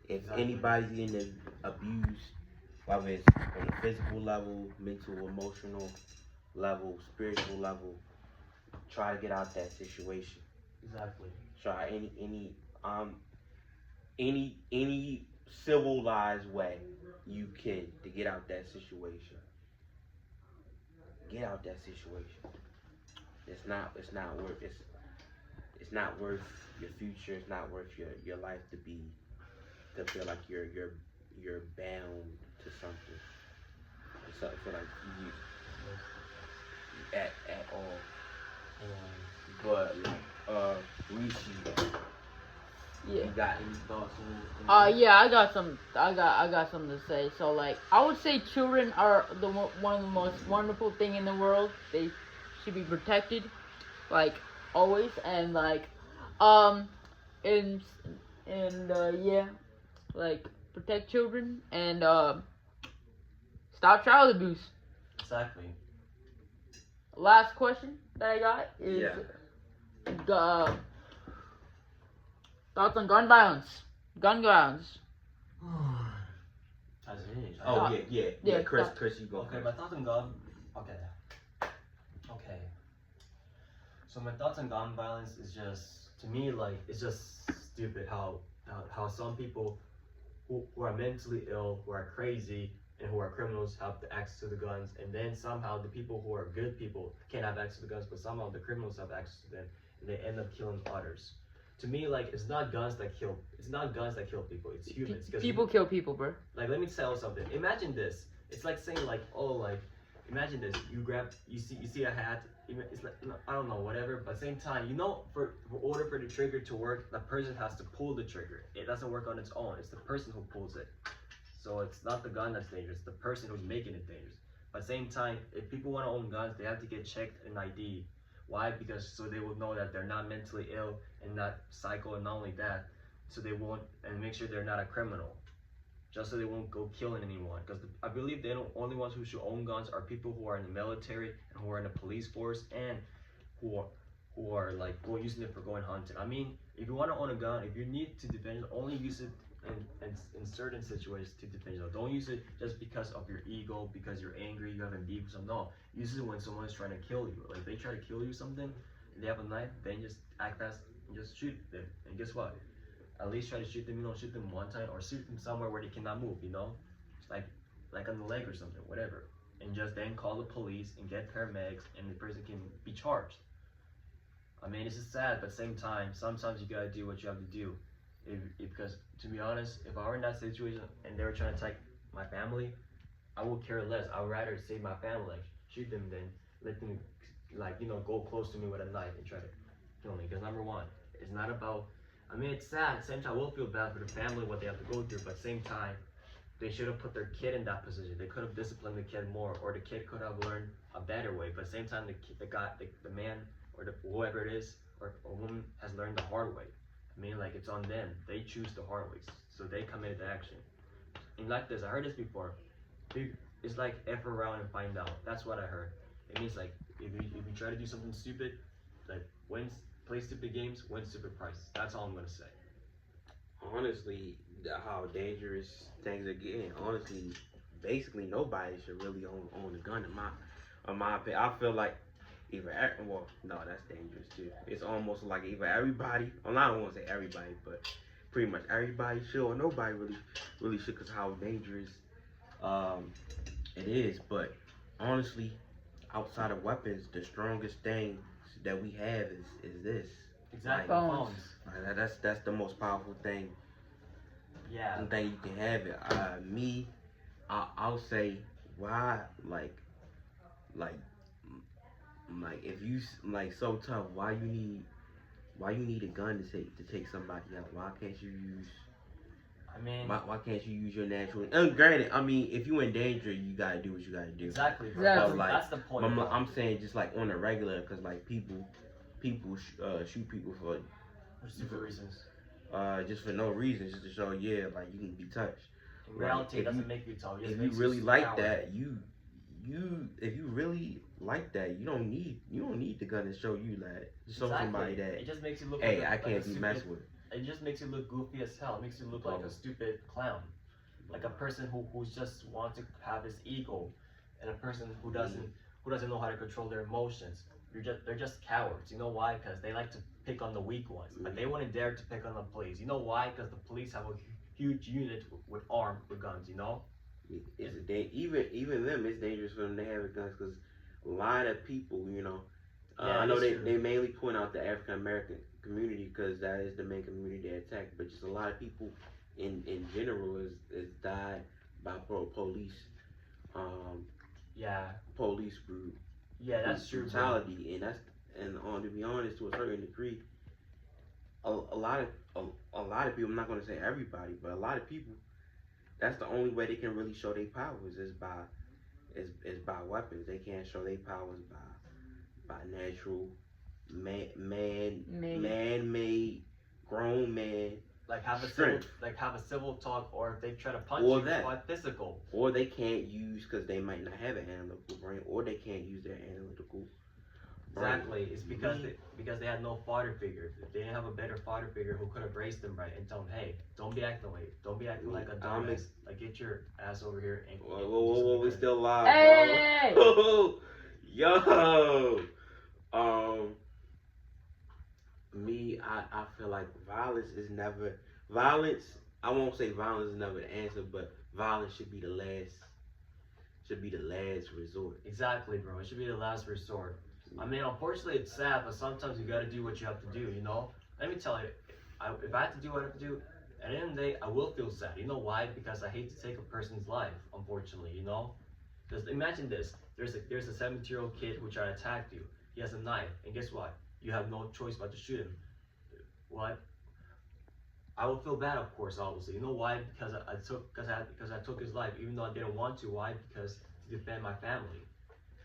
if anybody's getting abused, whether it's on a physical level, mental, emotional level, spiritual level, try to get out that situation. Exactly. Try any civilized way you can to get out that situation. Get out that situation. It's not worth your future. It's not worth your life to feel like you're bound to something. So for like you at all. But Rishi, Yeah. you got any thoughts on Yeah, I got something to say. So I would say children are one of the most wonderful thing in the world. They should be protected, always, and protect children and stop child abuse. Exactly. Last question that I got is thoughts on gun violence. Gun violence. Oh yeah. Chris, you go. Okay, my thoughts on gun. Okay. So my thoughts on gun violence is just, to me, like, it's just stupid how some people who are mentally ill, who are crazy, and who are criminals have the access to the guns, and then somehow the people who are good people can't have access to the guns, but somehow the criminals have access to them, and they end up killing others. To me, like, it's not guns that kill people. It's humans. People kill people, bro. Like, let me tell you something. Imagine this. It's like saying, like, oh, like, imagine this. You see a hat. It's like, I don't know, whatever. But same time, for order for the trigger to work, the person has to pull the trigger. It doesn't work on its own. It's the person who pulls it. So it's not the gun that's dangerous. It's the person who's making it dangerous. But same time, if people want to own guns, they have to get checked and ID. Why? Because so they will know that they're not mentally ill and not psycho, and not only that, so they won't, and make sure they're not a criminal, just so they won't go killing anyone. Because I believe the only ones who should own guns are people who are in the military and who are in the police force, and who are like using it for going hunting. I mean, if you want to own a gun, if you need to defend it, only use it in certain situations to defend yourself. Don't use it just because of your ego, because you're angry, you have a beef with something. No, use it when someone is trying to kill you. Like, if they try to kill you something, and they have a knife, then just act fast and just shoot them. And guess what? At least try to shoot them. Shoot them one time, or shoot them somewhere where they cannot move. Like on the leg or something, whatever. And just then call the police and get paramedics, and the person can be charged. I mean, this is sad, but at the same time, sometimes you gotta do what you have to do. Because, to be honest, if I were in that situation and they were trying to attack my family, I would care less. I would rather save my family, like, shoot them, than let them, like, go close to me with a knife and try to kill me. Because number one, it's not about, I mean, it's sad. At the same time, I will feel bad for the family, what they have to go through, but at the same time, they should have put their kid in that position. They could have disciplined the kid more, or the kid could have learned a better way. But at the same time, the man, or whoever it is, or a woman, has learned the hard way. I mean, like, it's on them. They choose the hard ways, so they committed the action. And like this, I heard this before. It's like F around and find out. That's what I heard. It means, like, if you try to do something stupid, like, play stupid games, win stupid prizes. That's all I'm gonna say. Honestly, how dangerous things are getting. Honestly, basically nobody should really own a gun in my opinion. I feel like that's dangerous too. It's almost like either everybody, I don't want to say everybody, but pretty much everybody should, or nobody really should, because how dangerous it is. But honestly, outside of weapons, the strongest thing that we have is this. Exactly. Phones. That's the most powerful thing. Yeah. Thing you can have it. I'll say why, like if you like so tough, why you need a gun to take somebody out? Why can't you use? I mean, why can't you use your natural? And granted, I mean, if you in danger, you gotta do what you gotta do. Exactly. Exactly. Like, that's the point. I'm saying just like on a regular, because like people shoot people for stupid reasons. Just for no reason, just to show like you can be touched. In reality, it doesn't make you tough. If you really like that, if you really like that, you don't need the gun to show you that. Just show somebody that. It just makes you look. Hey, I can't be messed with. It just makes you look goofy as hell. It makes you look like a stupid clown, like a person who just wants to have his ego, and a person who doesn't know how to control their emotions. They're just cowards. You know why? Because they like to pick on the weak ones, but they wouldn't dare to pick on the police. You know why? Because the police have a huge unit with guns. Even them, it's dangerous for them to have guns, because a lot of people, Yeah, I know they mainly point out the African American community, because that is the main community they attack, but just a lot of people in general is died by police. Police group. Yeah, that's true. Brutality, and to be honest, to a certain degree, a lot of people, I'm not going to say everybody, but a lot of people, that's the only way they can really show their powers is by weapons. They can't show their powers by natural man-made grown man. Like have a civil talk, or if they try to punch or you, that. fight physical. Or they can't use, because they might not have an analytical brain, or they can't use their analytical Exactly. It's because they had no father figure. They didn't have a better father figure who could have raised them right and tell them, hey, don't be acting like, don't be acting like a dumbass. Like, get your ass over here and. Whoa, we still live, Hey! bro. Yo. Me, I feel like violence. I won't say violence is never the answer, but violence should be the last resort. Exactly, bro. It should be the last resort. I mean, unfortunately, it's sad, but sometimes you gotta do what you have to do, you know? Let me tell you, if I have to do what I have to do, at the end of the day, I will feel sad. You know why? Because I hate to take a person's life, unfortunately, you know? Because imagine this. There's a 17-year-old kid who tried to attack you. He has a knife, and guess what? You have no choice but to shoot him. What? I will feel bad, of course, obviously. You know why? Because I took his life, even though I didn't want to. Why? Because to defend my family.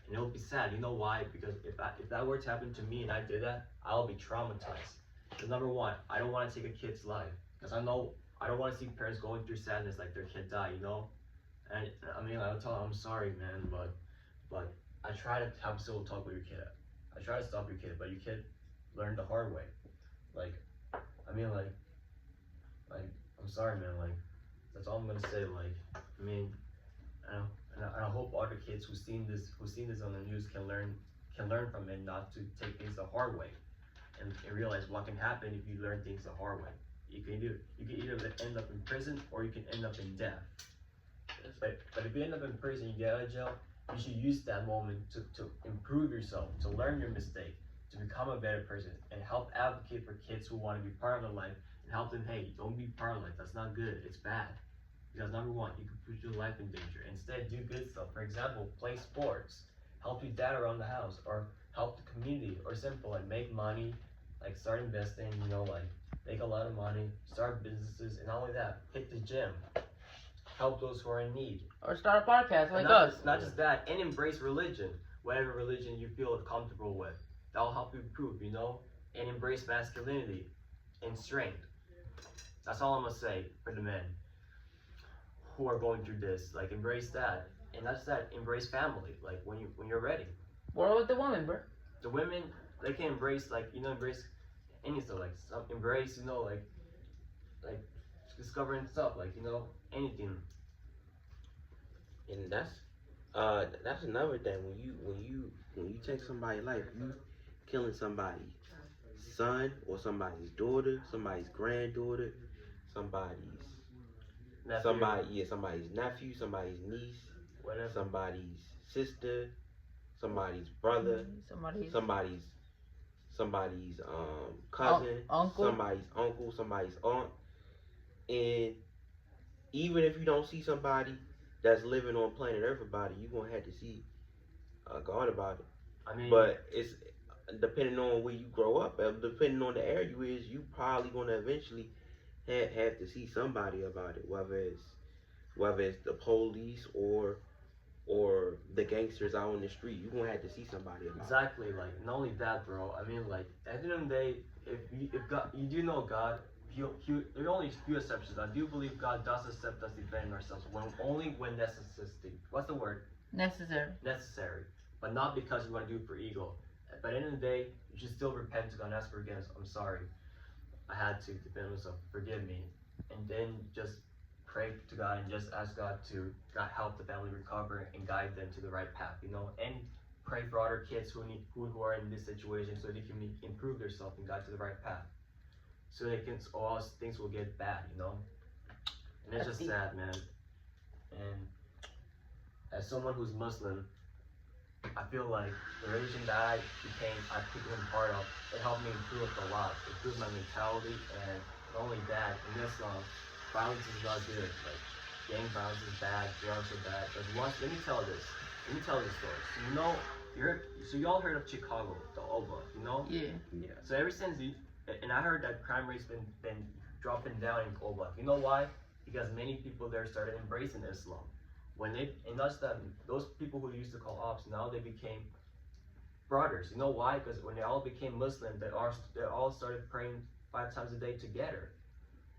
And it'll be sad. You know why? Because if that were to happen to me and I did that, I'll be traumatized. Because number one, I don't want to take a kid's life. Because I don't want to see parents going through sadness like their kid died, you know? And I mean, I'll tell them, I'm sorry, man, but I try to have civil talk with your kid. I try to stop your kid, but your kid learned the hard way. Like, I mean, like, I'm sorry, man. Like, that's all I'm gonna say. Like, I mean, I hope other kids who've seen this on the news can learn from it, not to take things the hard way, and realize what can happen if you learn things the hard way. You can either end up in prison or you can end up in death. But if you end up in prison, you get out of jail, you should use that moment to improve yourself, to learn your mistake, to become a better person, and help advocate for kids who want to be part of their life, and help them, hey, don't be part of life. That's not good. It's bad. Because number one, you can put your life in danger. Instead, do good stuff. For example, play sports, help your dad around the house, or help the community, or simple, like make money, like start investing, you know, like make a lot of money, start businesses, and not only that, hit the gym, help those who are in need. Or start a podcast like us. us. Not just that, and embrace religion, whatever religion you feel comfortable with. That'll help you improve, you know, and embrace masculinity and strength. That's all I'm gonna say for the men who are going through this. Like, embrace that, and that's that. Embrace family. Like when you're ready. What with the women, bro? The women, they can embrace, like, you know, embrace any stuff, like embrace, you know, like discovering stuff, like, you know, anything. And that's another thing. When you take somebody's life, you killing somebody's son or somebody's daughter, somebody's granddaughter, somebody's nephew, somebody's niece, whatever, somebody's sister, somebody's brother, somebody's cousin, uncle, somebody's uncle, somebody's aunt. And even if you don't see somebody that's living on planet Earth about it, you're gonna have to see God about it. I mean, but it's depending on where you grow up, depending on the area you is, you probably gonna eventually have to see somebody about it, whether it's the police or the gangsters out on the street. You're gonna have to see somebody about exactly. Like, not only that, bro. I mean, like, at the end of the day, if God, you do know God. There are only a few exceptions. I do believe God does accept us defending ourselves only when necessary. What's the word? Necessary. Necessary, but not because you want to do it for ego. But at the end of the day, you should still repent to God and ask for forgiveness. I'm sorry, I had to defend myself. Forgive me, and then just pray to God and just ask God to help the family recover and guide them to the right path. You know, and pray for other kids who are in this situation so they can improve themselves and guide to the right path. So they can, or else things will get bad, you know? And it's just sad, man. And as someone who's Muslim, I feel like the religion that I became part of, it helped me improve a lot. It improved my mentality, and not only that, in Islam, violence is not good. Like, gang violence is bad, drugs are bad. But let me tell this story. So, you know, so you all heard of Chicago, the Oba, you know? Yeah. So ever since and I heard that crime rate's been dropping down in Oblak. You know why? Because many people there started embracing Islam. And that's that those people who used to call ops, now they became brothers. You know why? Because when they all became Muslim, they all started praying 5 times a day together,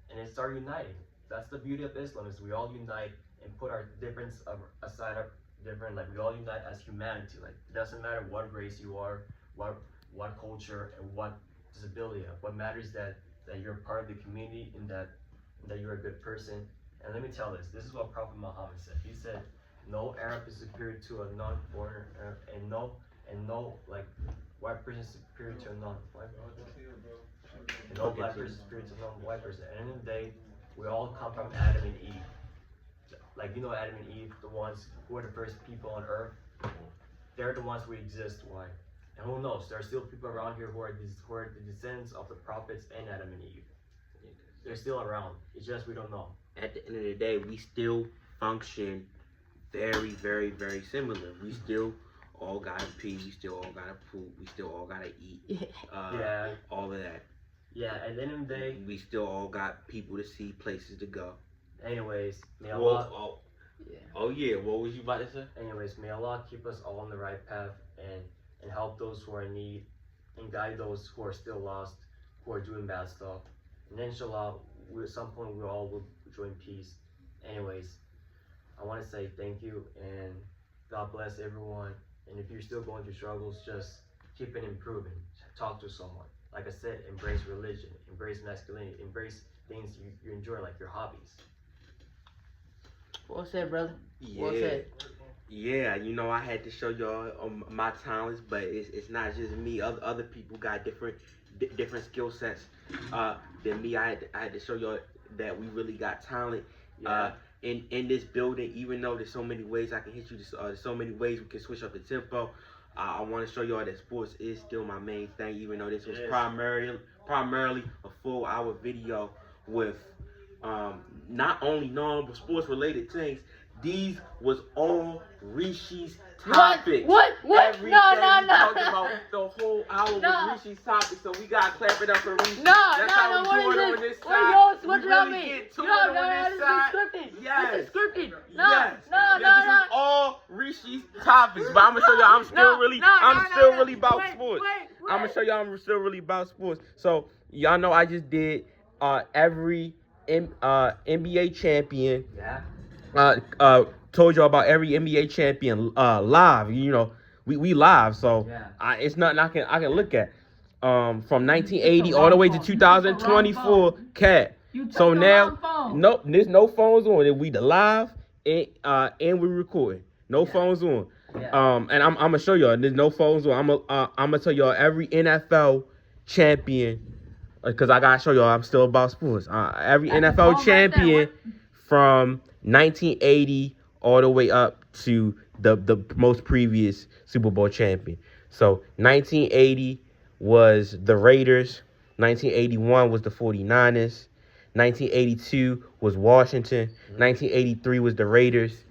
and they started uniting. That's the beauty of Islam, is we all unite and put our difference aside. Like, we all unite as humanity. Like, it doesn't matter what race you are, what culture and what disability. What matters that you're part of the community and that you're a good person. And let me tell this. This is what Prophet Muhammad said. He said, "No Arab is superior to a non-foreigner, and no like white person is superior to a non-white. And no black person is superior to a non-white person. At the end of the day, we all come from Adam and Eve. Like Adam and Eve, the ones who were the first people on earth. They're the ones who exist. Why? And who knows? There are still people around here who are the descendants of the prophets and Adam and Eve. They're still around. It's just we don't know. At the end of the day, we still function very, very, very similar. We still all gotta pee. We still all gotta poop. We still all gotta eat. All of that. Yeah, at the end of the day, we still all got people to see, places to go. Anyways, may Allah. Oh yeah, what was you about to say? Anyways, may Allah keep us all on the right path and help those who are in need and guide those who are still lost, who are doing bad stuff. And inshallah, at some point we all will join peace. Anyways, I want to say thank you and God bless everyone. And if you're still going through struggles, just keep it improving. Talk to someone. Like I said, embrace religion, embrace masculinity, embrace things you enjoy, like your hobbies. Well said, brother. Yeah. Well said. Yeah, I had to show y'all my talents, but it's not just me. Other people got different skill sets than me. I had to show y'all that we really got talent in this building. Even though there's so many ways I can hit you, there's so many ways we can switch up the tempo. I want to show y'all that sports is still my main thing, even though this was primarily a full-hour video with not only sports related things. These was all Rishi's topics. What? Everything No. we talked about the whole hour was Rishi's topics, so we gotta clap it up for Rishi. That's how we do it on this side. What we y'all really mean? get to it on this side. Yes. This is scripted. Yes. No. This is all Rishi's topics, but I'm gonna show y'all I'm still really about sports. I'm gonna show y'all I'm still really about sports. So y'all know I just did every NBA champion. Yeah. Told y'all about every NBA champion live. We live, so it's nothing I can look at. From 1980 all the way to 2024, cat. So now, nope, there's no phones on. We the live and we recording. No phones on. And I'm gonna show y'all. There's no phones on. I'm gonna tell y'all every NFL champion, because I gotta show y'all I'm still about sports. Every NFL champion from 1980 all the way up to the most previous Super Bowl champion. So 1980 was the Raiders. 1981 was the 49ers. 1982 was Washington. 1983 was the Raiders.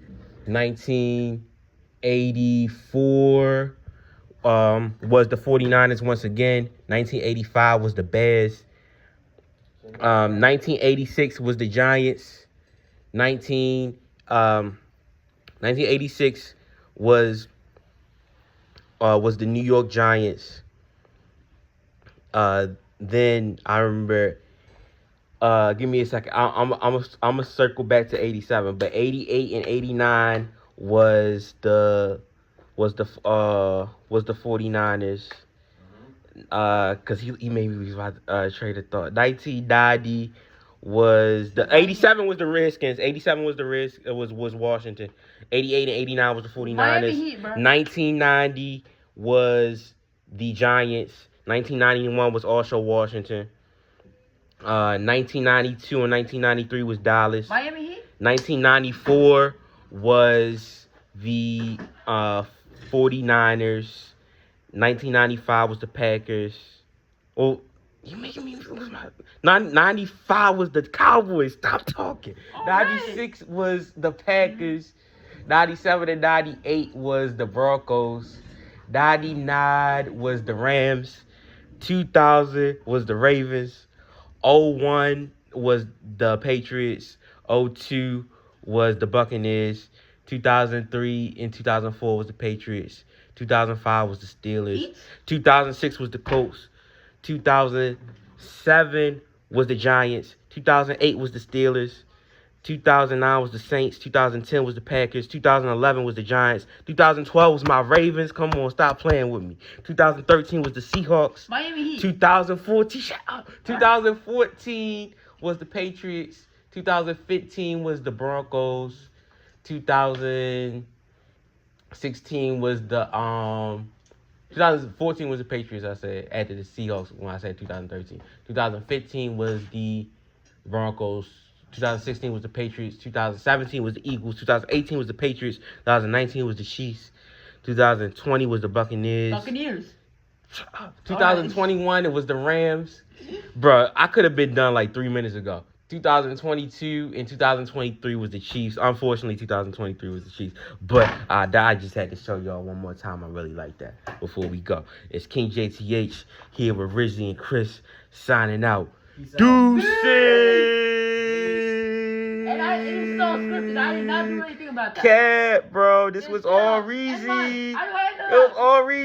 1984 was the 49ers once again. 1985 was the Bears. 1986 was the Giants. 1986 was the New York Giants. Then I remember. Give me a second. I'm gonna circle back to 87, but 88 and 89 was the 49ers. Cause he made me about trade of thought. 1990 was the 87 was the Redskins. 87 was was Washington. 88 and 89 was the 49ers. Miami Heat, bro. 1990 was the Giants. 1991 was also Washington. 1992 and 1993 was Dallas. Miami Heat. 1994 was the 49ers. 1995 was the Packers. Oh, you making me lose my... 95 was the Cowboys. Stop talking. 96 was the Packers. 97 and 98 was the Broncos. 99 was the Rams. 2000 was the Ravens. 01 was the Patriots. 02 was the Buccaneers. 2003 and 2004 was the Patriots. 2005 was the Steelers. 2006 was the Colts. 2007 was the Giants. 2008 was the Steelers. 2009 was the Saints. 2010 was the Packers. 2011 was the Giants. 2012 was my Ravens. Come on, stop playing with me. 2013 was the Seahawks. Miami Heat. 2014, shut up. 2014 was the Patriots. 2015 was the Broncos. 2016 was the 2014 was the Patriots, I said, after the Seahawks when I said 2013. 2015 was the Broncos. 2016 was the Patriots. 2017 was the Eagles. 2018 was the Patriots. 2019 was the Chiefs. 2020 was the Buccaneers. 2021 it was the Rams. Bruh, I could have been done like 3 minutes ago. 2022 and 2023 was the Chiefs. Unfortunately, 2023 was the Chiefs. But I just had to show y'all one more time. I really like that before we go. It's King JTH here with Rizzy and Chris signing out. Deuces! And it was so scripted. I did not do anything about that. Cat, bro. This was all Reezy. It was all Reezy.